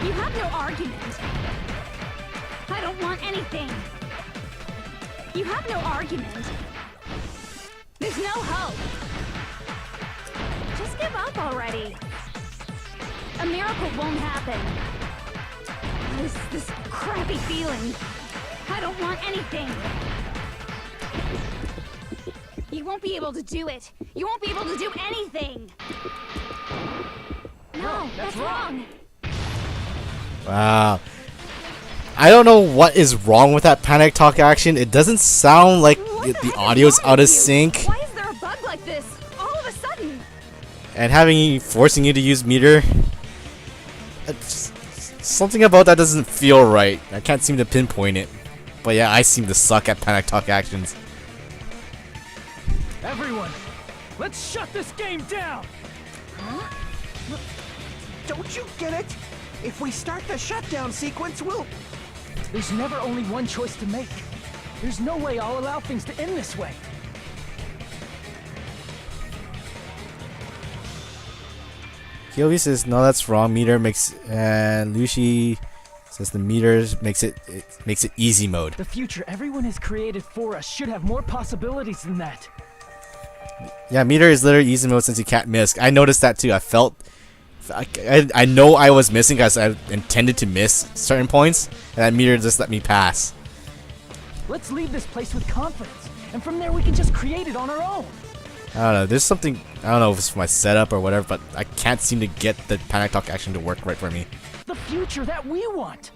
You have no argument. I don't want anything. You have no argument. There's no hope. Just give up already. A miracle won't happen. This crappy feeling. I don't want anything. You won't be able to do it. You won't be able to do anything. No, that's wrong. Wow. I don't know what is wrong with that panic talk action. It doesn't sound like the audio's out of sync. Why is there a bug like this all of a sudden? And forcing you to use meter, something about that doesn't feel right. I can't seem to pinpoint it. But yeah, I seem to suck at panic talk actions. Everyone, let's shut this game down! Huh? Don't you get it? If we start the shutdown sequence, we'll... There's never only one choice to make. There's no way I'll allow things to end this way. Kyobi says no, that's wrong. Meter makes, and Lucy says the meters makes it easy mode. The future everyone has created for us should have more possibilities than that. Yeah, meter is literally easy mode since you can't miss. I noticed that too. I know I was missing because I intended to miss certain points, and that meter just let me pass. Let's leave this place with confidence, and from there we can just create it on our own. I don't know. There's something, I don't know if it's my setup or whatever, but I can't seem to get the panic talk action to work right for me. The future that we want.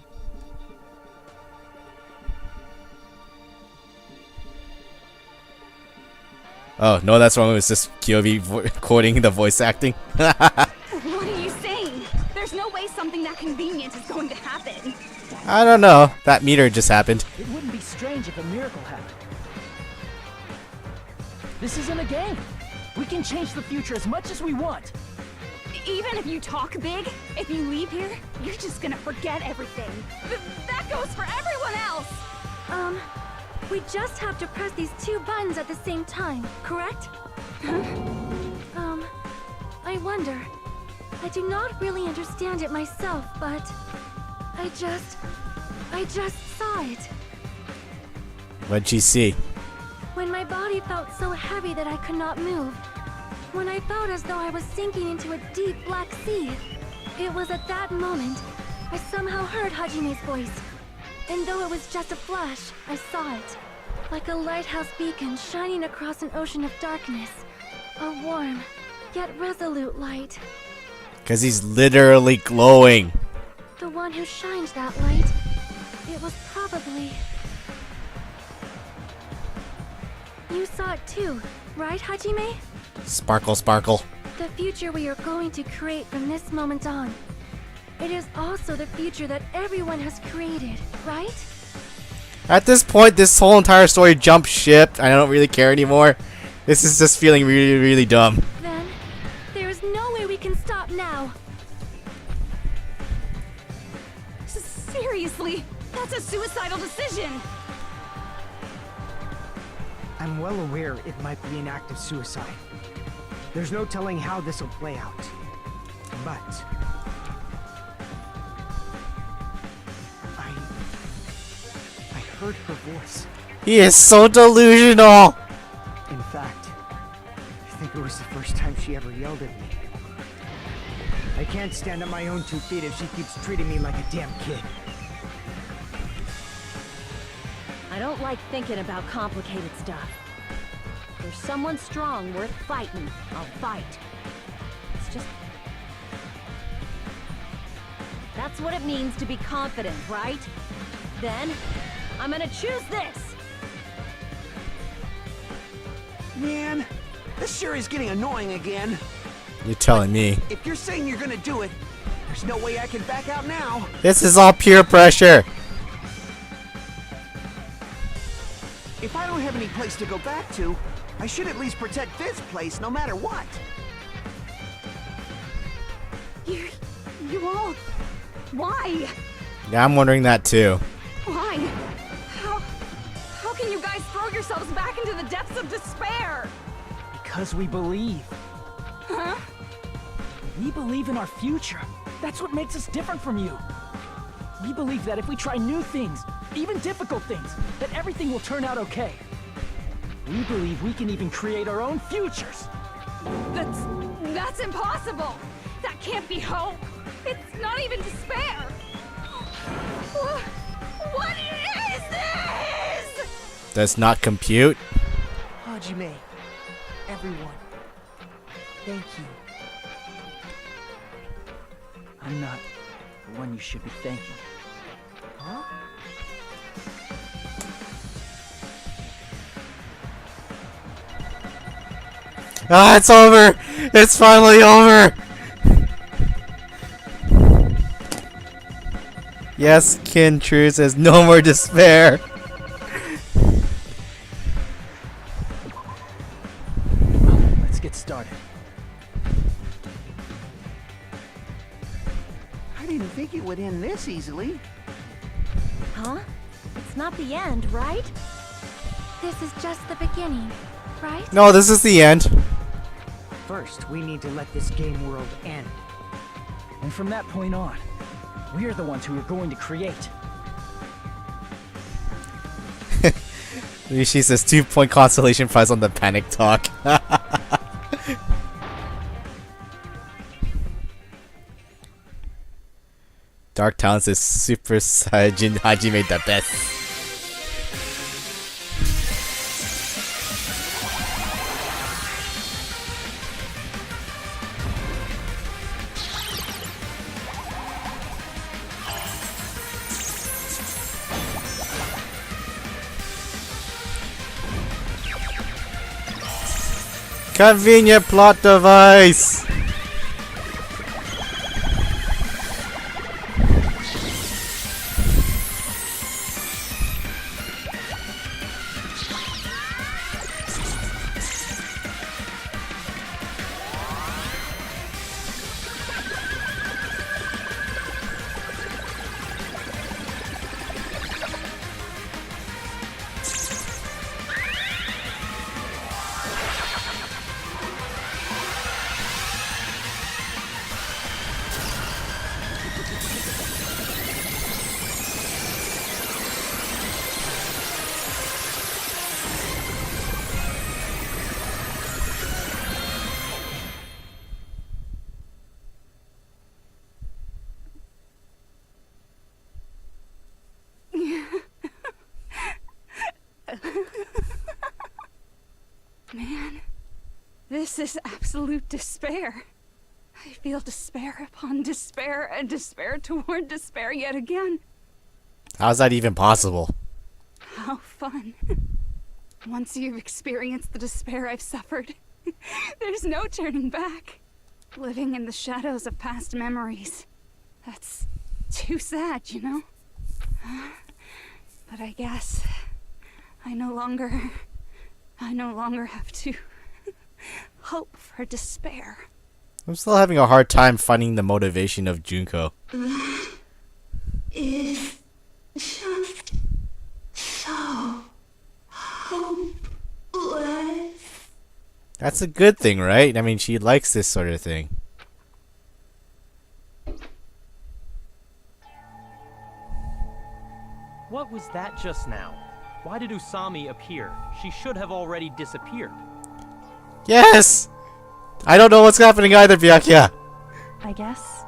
Oh, no, that's wrong. It was just Kyobi quoting the voice acting. What are you saying? There's no way something that convenient is going to happen. I don't know. That meter just happened. It wouldn't be strange if a miracle happened. This isn't a game. We can change the future as much as we want. Even if you talk big, if you leave here, you're just gonna forget everything. That goes for everyone else! We just have to press these two buttons at the same time, correct? I wonder. I do not really understand it myself, but I just saw it. What'd she see? When my body felt so heavy that I could not move. When I felt as though I was sinking into a deep black sea. It was at that moment I somehow heard Hajime's voice. And though it was just a flash, I saw it. Like a lighthouse beacon shining across an ocean of darkness. A warm, yet resolute light. Because he's literally glowing. The one who shined that light, it was probably... You saw it too, right, Hajime? Sparkle, sparkle. The future we are going to create from this moment on. It is also the future that everyone has created, right? At this point, this whole entire story jumped ship. I don't really care anymore. This is just feeling really, really dumb. Then, there is no way we can stop now. Seriously, that's a suicidal decision. I'm well aware it might be an act of suicide. There's no telling how this will play out. But... I heard her voice. He is so delusional! In fact, I think it was the first time she ever yelled at me. I can't stand on my own 2 feet if she keeps treating me like a damn kid. I don't like thinking about complicated stuff. If there's someone strong worth fighting, I'll fight. It's just... That's what it means to be confident, right? Then, I'm gonna choose this! Man, this sure is getting annoying again. You're telling me. If you're saying you're gonna do it, there's no way I can back out now. This is all peer pressure. If I don't have any place to go back to, I should at least protect this place no matter what. You all... Why? Yeah, I'm wondering that too. Why? How can you guys throw yourselves back into the depths of despair? Because we believe. Huh? We believe in our future. That's what makes us different from you. We believe that if we try new things, even difficult things, that everything will turn out okay. We believe we can even create our own futures. That's impossible. That can't be hope. It's not even despair. What is this? Does not compute. Hajime, everyone, thank you. I'm not the one you should be thanking. Huh? Ah, it's over! It's finally over! Yes, Kin True says no more despair. Let's get started. I didn't think it would end this easily. Huh? It's not the end, right? This is just the beginning, right? No, this is the end. First, we need to let this game world end. And from that point on, we're the ones who are going to create. She says 2-point consolation prize on the panic talk. Dark Talon says Super Saiyajin Hajime the best. Convenient plot device! Man, this is absolute despair. I feel despair upon despair and despair toward despair yet again. How's that even possible? How fun. Once you've experienced the despair I've suffered, there's no turning back. Living in the shadows of past memories. That's too sad, you know? But I guess I no longer have to hope for despair. I'm still having a hard time finding the motivation of Junko. That is just so hopeless. That's a good thing, right? I mean, she likes this sort of thing. What was that just now? Why did Usami appear? She should have already disappeared. Yes! I don't know what's happening either, Byakuya. I guess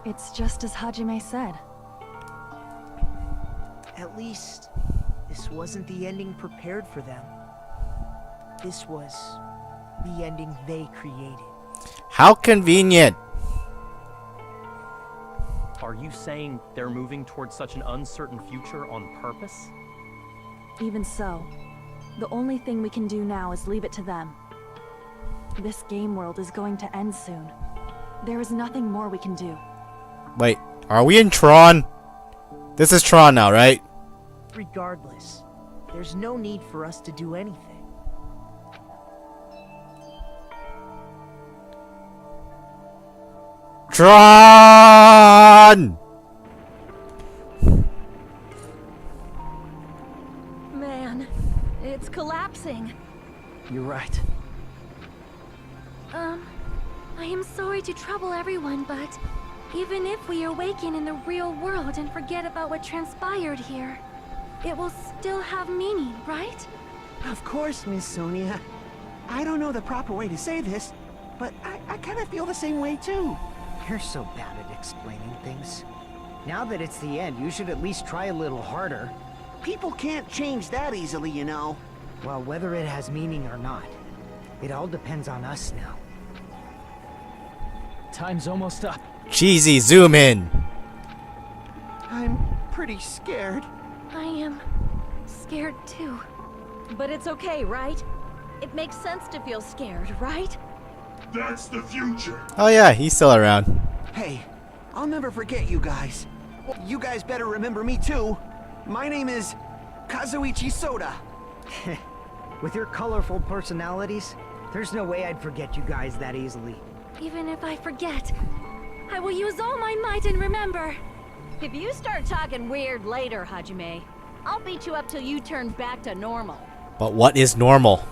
it's just as Hajime said. At least, this wasn't the ending prepared for them. This was the ending they created. How convenient. Are you saying they're moving towards such an uncertain future on purpose? Even so, the only thing we can do now is leave it to them. This game world is going to end soon. There is nothing more we can do. Wait, are we in Tron? This is Tron now, right? Regardless, there's no need for us to do anything. Tron! Man, it's collapsing. You're right. I am sorry to trouble everyone, but even if we awaken in the real world and forget about what transpired here, it will still have meaning, right? Of course, Miss Sonia. I don't know the proper way to say this, but I kind of feel the same way too. You're so bad at explaining things. Now that it's the end, you should at least try a little harder. People can't change that easily, you know. Well, whether it has meaning or not, it all depends on us now. Time's almost up. Cheesy, zoom in. I'm pretty scared. I am scared too. But it's okay, right? It makes sense to feel scared, right? That's the future. Oh yeah, he's still around. Hey, I'll never forget you guys. You guys better remember me too. My name is Kazuichi Soda. With your colorful personalities, there's no way I'd forget you guys that easily. Even if I forget, I will use all my might and remember. If you start talking weird later, Hajime, I'll beat you up till you turn back to normal. But what is normal?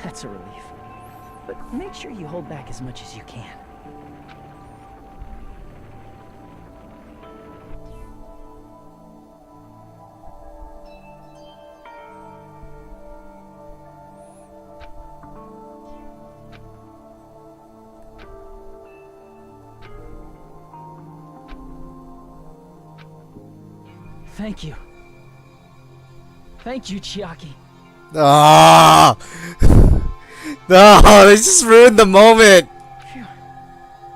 That's a relief. But make sure you hold back as much as you can. Thank you. Thank you, Chiaki. Ah! No, they just ruined the moment. Phew.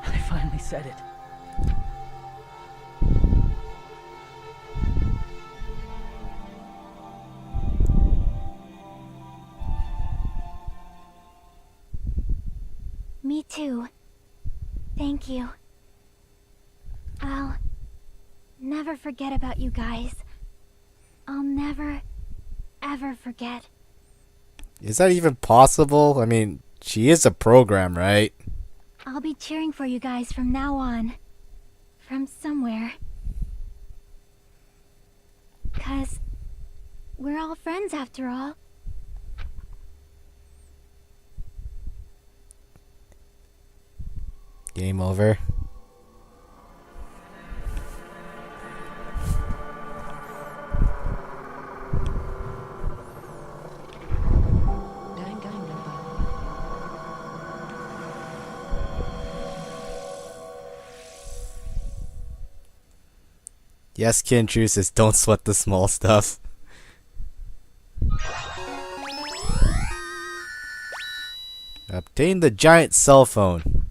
I finally said it. Me too. Thank you. I'll never forget about you guys. I'll never, ever forget. Is that even possible? I mean, she is a program, right? I'll be cheering for you guys from now on. From somewhere. 'Cause we're all friends after all. Game over. Yes, Kinchu says don't sweat the small stuff. Obtain the giant cell phone.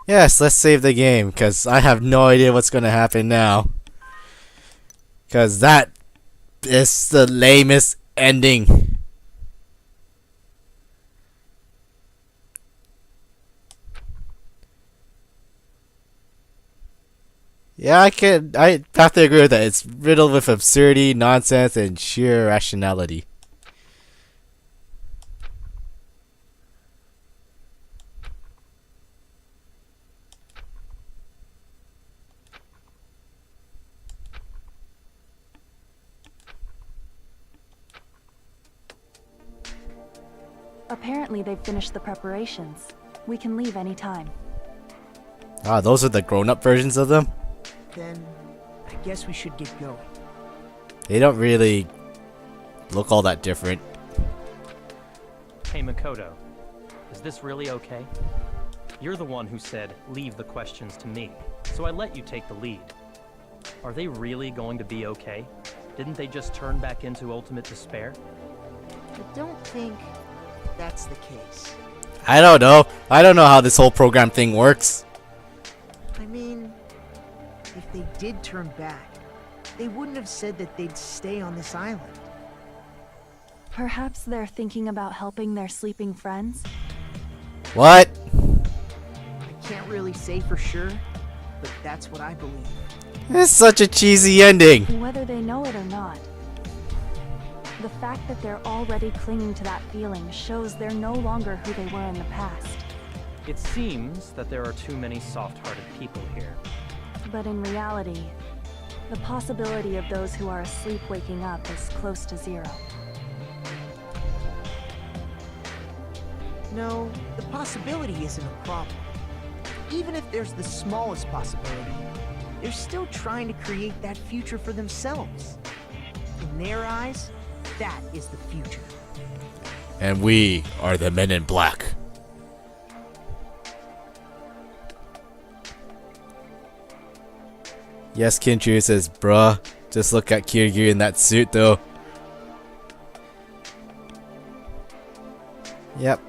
Yes, let's save the game, because I have no idea what's going to happen now. Because that is the lamest ending. Yeah, I have to agree with that. It's riddled with absurdity, nonsense, and sheer irrationality. Apparently they've finished the preparations. We can leave any time. Ah, those are the grown-up versions of them? Then, I guess we should get going. They don't really look all that different. Hey Makoto, is this really okay? You're the one who said, leave the questions to me, so I let you take the lead. Are they really going to be okay? Didn't they just turn back into ultimate despair? I don't think that's the case. I don't know. I don't know how this whole program thing works. I mean, if they did turn back, they wouldn't have said that they'd stay on this island. Perhaps they're thinking about helping their sleeping friends? What? I can't really say for sure, but that's what I believe. It's such a cheesy ending. Whether they know it or not, the fact that they're already clinging to that feeling shows they're no longer who they were in the past. It seems that there are too many soft-hearted people here. But in reality, the possibility of those who are asleep waking up is close to zero. No, the possibility isn't a problem. Even if there's the smallest possibility, they're still trying to create that future for themselves. In their eyes, that is the future. And we are the Men in Black. Yes, Kinchu says, bruh, just look at Kiryu in that suit though. Yep.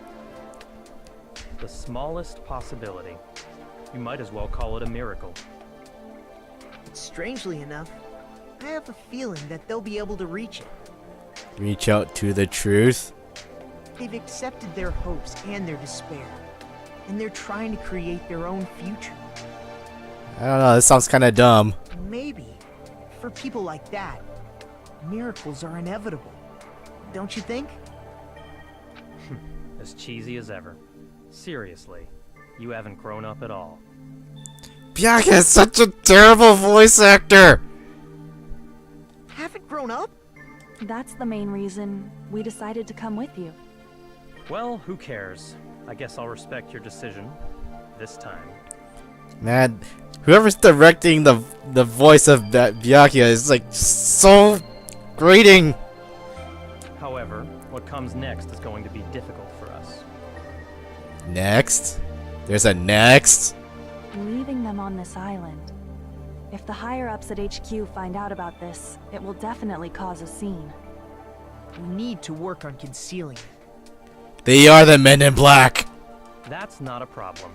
The smallest possibility. You might as well call it a miracle. Strangely enough, I have a feeling that they'll be able to reach it. Reach out to the truth. They've accepted their hopes and their despair, and they're trying to create their own future. I don't know, this sounds kinda dumb. Maybe, for people like that, miracles are inevitable. Don't you think? As cheesy as ever. Seriously, you haven't grown up at all. Byakuya is such a terrible voice actor! Haven't grown up? That's the main reason we decided to come with you. Well, who cares? I guess I'll respect your decision. This time. Man, whoever's directing the voice of that Byakuya is like so grating. However, what comes next is going to be difficult for us. Next? There's a next? Leaving them on this island. If the higher-ups at HQ find out about this, it will definitely cause a scene. We need to work on concealing it. They are the Men in Black! That's not a problem.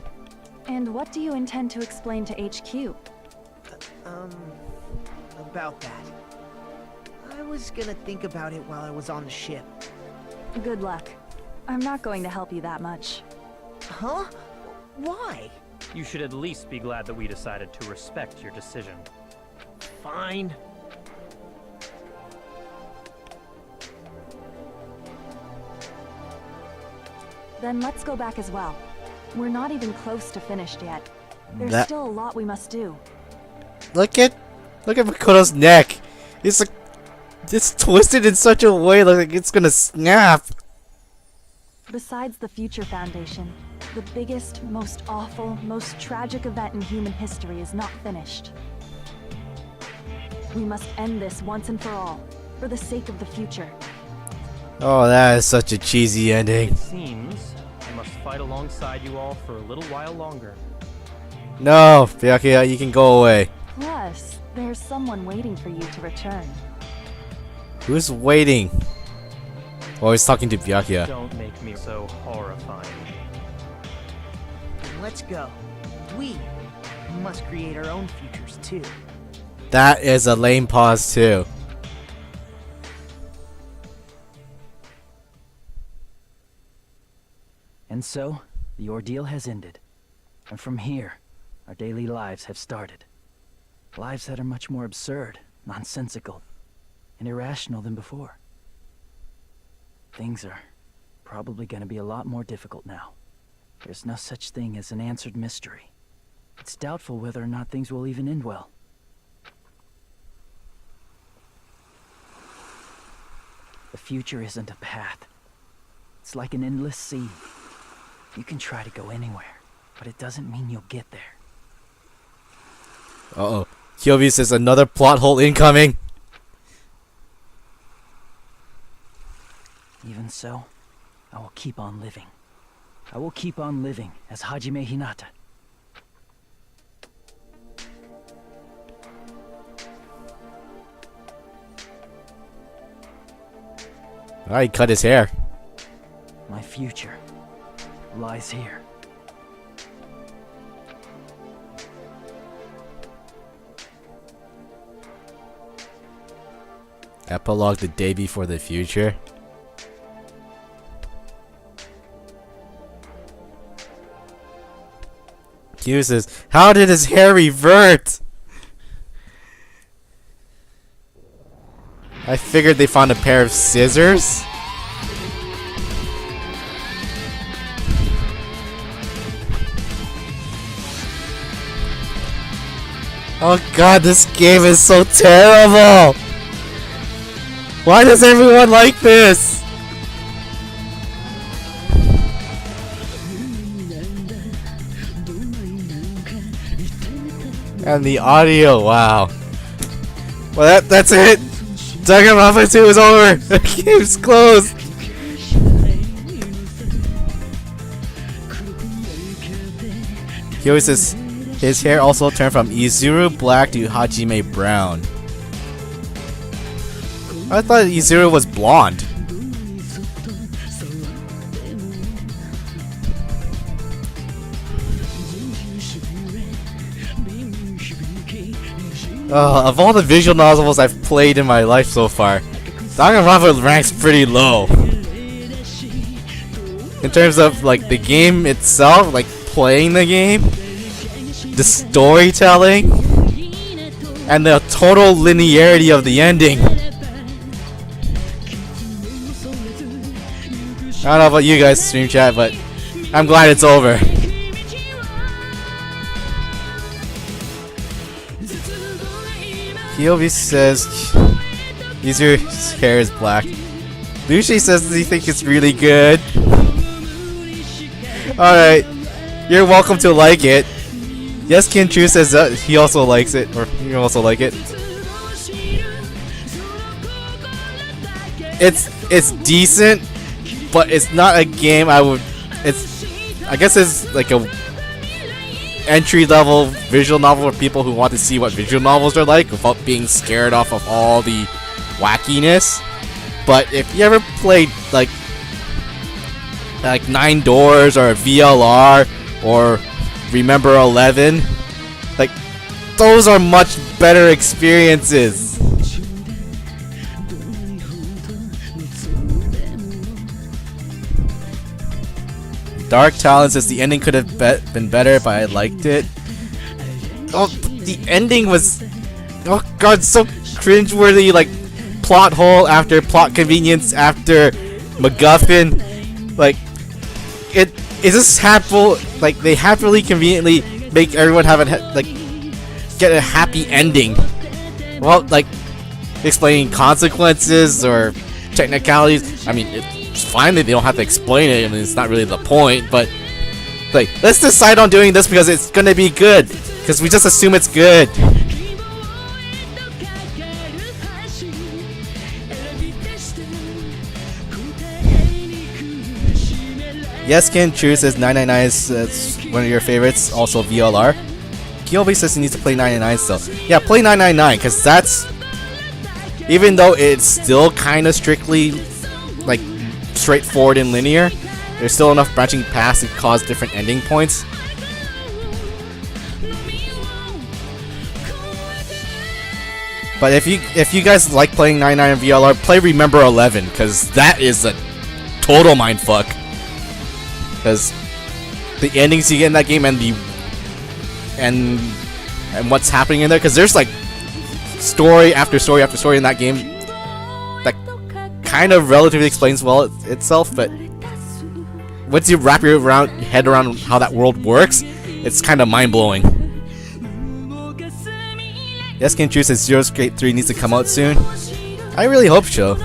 And what do you intend to explain to HQ? About that. I was gonna think about it while I was on the ship. Good luck. I'm not going to help you that much. Huh? Why? You should at least be glad that we decided to respect your decision. Fine. Then let's go back as well. We're not even close to finished yet. There's still a lot we must do. Look at Makoto's neck. It's like it's twisted in such a way like it's gonna snap. Besides the Future Foundation, the biggest, most awful, most tragic event in human history is not finished. We must end this once and for all, for the sake of the future. Oh, that is such a cheesy ending. It seems I must fight alongside you all for a little while longer. No, Byakuya, you can go away. Plus, there's someone waiting for you to return. Who's waiting? Oh, he's talking to Byakuya. Don't make me so horrifying. Let's go. We must create our own futures too. That is a lame pause too. And so, the ordeal has ended. And from here, our daily lives have started. Lives that are much more absurd, nonsensical, and irrational than before. Things are probably going to be a lot more difficult now. There's no such thing as an answered mystery. It's doubtful whether or not things will even end well. The future isn't a path. It's like an endless sea. You can try to go anywhere, but it doesn't mean you'll get there. Uh-oh. Kyobi says another plot hole incoming. Even so, I will keep on living. I will keep on living as Hajime Hinata. Oh, he cut his hair. My future lies here. Epilogue the day before the future. Q says, how did his hair revert? I figured they found a pair of scissors. Oh god, this game is so terrible! Why does everyone like this? And the audio, wow. Well, that's it! Danganronpa 2 is over! The game's closed! He always says his hair also turned from Izuru black to Hajime brown. I thought Izuru was blonde. Of all the visual novels I've played in my life so far, Danganronpa ranks pretty low. In terms of like the game itself, like playing the game, the storytelling, and the total linearity of the ending. I don't know about you guys, stream chat, but I'm glad it's over. Kyobi says Izuru's hair is black. Lucy says he thinks it's really good. Alright, you're welcome to like it. Yes, Kinchu says that he also likes it, or you also like it. It's decent, but it's not a game I would. I guess it's like a entry-level visual novel for people who want to see what visual novels are like without being scared off of all the wackiness. But if you ever played like Nine Doors or VLR or Remember 11, like those are much better experiences. Dark Talon says the ending could have been better, but I liked it. Oh, the ending was, oh god, so cringeworthy. Like plot hole after plot convenience after MacGuffin. Like it just like they happily conveniently make everyone have get a happy ending. Well, like explaining consequences or technicalities. I mean, it's fine that they don't have to explain it. I mean, it's not really the point, but like, let's decide on doing this because it's gonna be good. Because we just assume it's good. Yes, Ken True says 999 is one of your favorites. Also VLR. Kyobi says he needs to play 999 still. Yeah, play 999 because that's, even though it's still kind of strictly like straightforward and linear, there's still enough branching paths to cause different ending points. But if you guys like playing 99 and VLR, play Remember 11 because that is a total mindfuck. Because the endings you get in that game and what's happening in there, because there's like story after story after story in that game that kind of relatively explains well itself, but once you wrap your head around how that world works, it's kind of mind-blowing. Yes, Ken True says Zero Skate 3 needs to come out soon. I really hope so.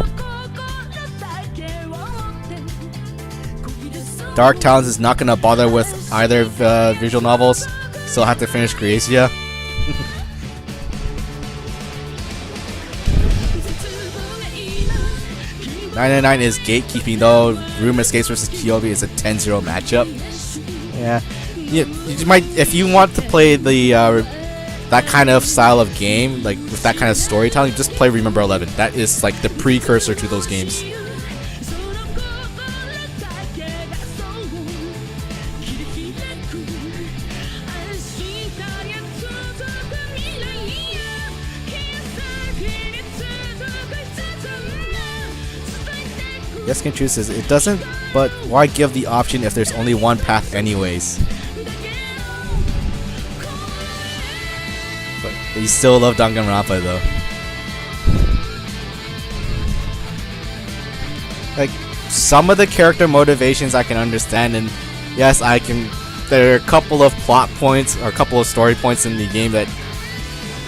Dark Talons is not gonna bother with either visual novels, so I'll have to finish Gracia. $9.99 is gatekeeping though. Room Escapes vs Kyobi is a 10-0 matchup. Yeah, you might, if you want to play the that kind of style of game, like with that kind of storytelling, just play Remember 11. That is like the precursor to those games. Yes, Can Choose says it doesn't, but why give the option if there's only one path anyways? But you still love Danganronpa though. Like, some of the character motivations I can understand, and yes, I can. There are a couple of plot points or a couple of story points in the game that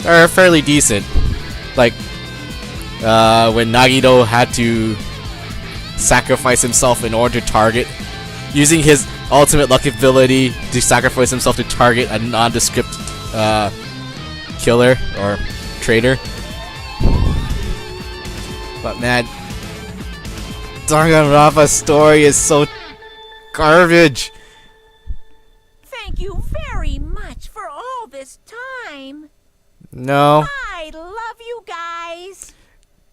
are fairly decent. Like when Nagito had to sacrifice himself in order to target, using his ultimate luck ability to sacrifice himself to target a nondescript killer or traitor. But man, Danganronpa's story is so garbage. Thank you very much for all this time. No. I love you guys.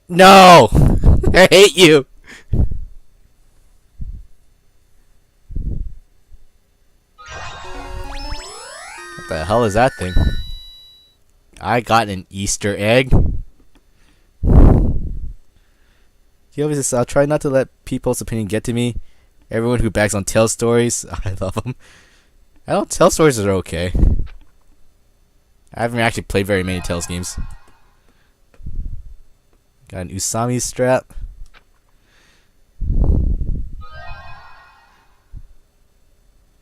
No! I hate you! What the hell is that thing? I got an Easter egg. I'll try not to let people's opinion get to me. Everyone who bags on Tales stories, I love them. I don't. Tales stories are okay. I haven't actually played very many Tales games. Got an Usami strap.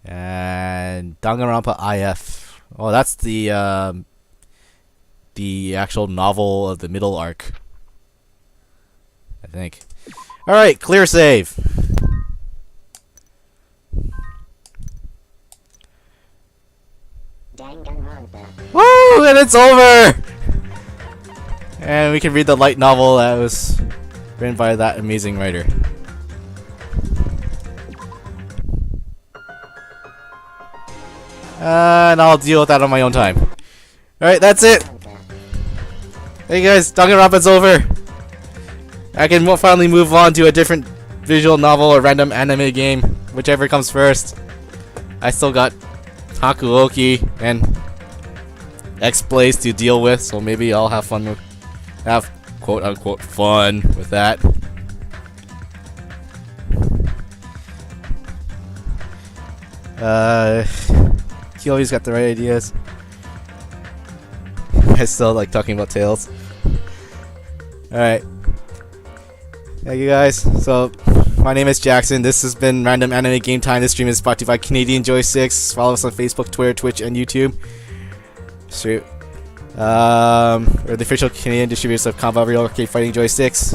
And Danganronpa IF. Oh, that's the actual novel of the middle arc, I think. Alright, clear save. Woo! And it's over! And we can read the light novel that was written by that amazing writer. And I'll deal with that on my own time. Alright, that's it! Hey guys, Danganronpa's over! I can finally move on to a different visual novel or random anime game, whichever comes first. I still got Hakuoki and X-Blaze to deal with, so maybe I'll have fun with, have quote-unquote fun with that. He always got the right ideas. I still like talking about Tales. Alright. Thank you guys. So, my name is Jackson. This has been Random Anime Game Time. This stream is brought to you by Canadian Joysticks. Follow us on Facebook, Twitter, Twitch, and YouTube. We're the official Canadian distributors of Combat Real Arcade Fighting Joysticks.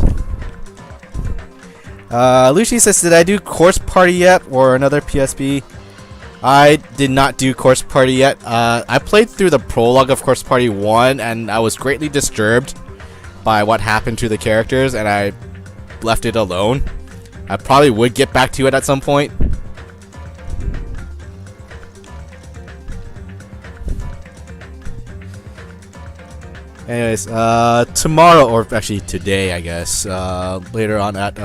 Lucy says, did I do Course Party yet? Or another PSP? I did not do Course Party yet. I played through the prologue of Course Party 1, and I was greatly disturbed by what happened to the characters, and I left it alone. I probably would get back to it at some point. Anyways, tomorrow, or actually today, I guess, later on at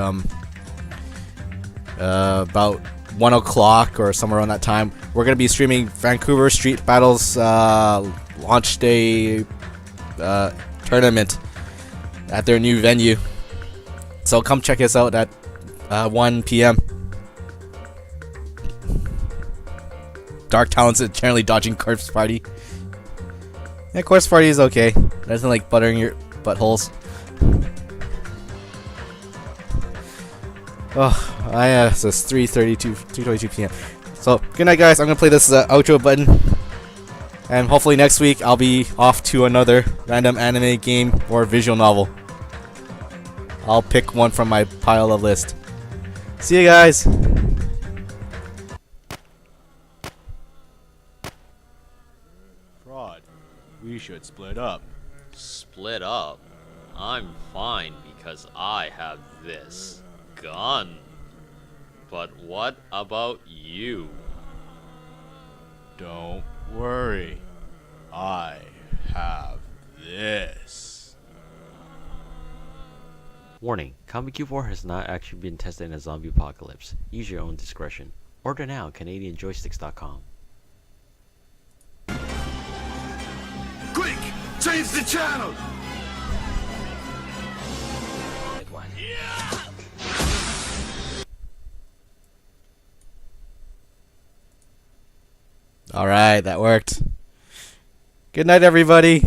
about 1 o'clock or somewhere around that time, we're gonna be streaming Vancouver Street Battles launch day tournament at their new venue. So come check us out at 1 p.m. Dark Talents is generally dodging Corpse Party. Yeah, Corpse Party is okay. Doesn't like buttering your buttholes. Oh, so it's 3:22 p.m. So, good night, guys. I'm gonna play this outro button, and hopefully next week I'll be off to another random anime game or visual novel. I'll pick one from my pile of list. See you guys. Fraud. We should split up. Split up? I'm fine because I have this gun. But what about you? Don't worry. I have this. Warning, Comic Q4 has not actually been tested in a zombie apocalypse. Use your own discretion. Order now at CanadianJoysticks.com. Quick! Change the channel! Alright, that worked. Good night, everybody.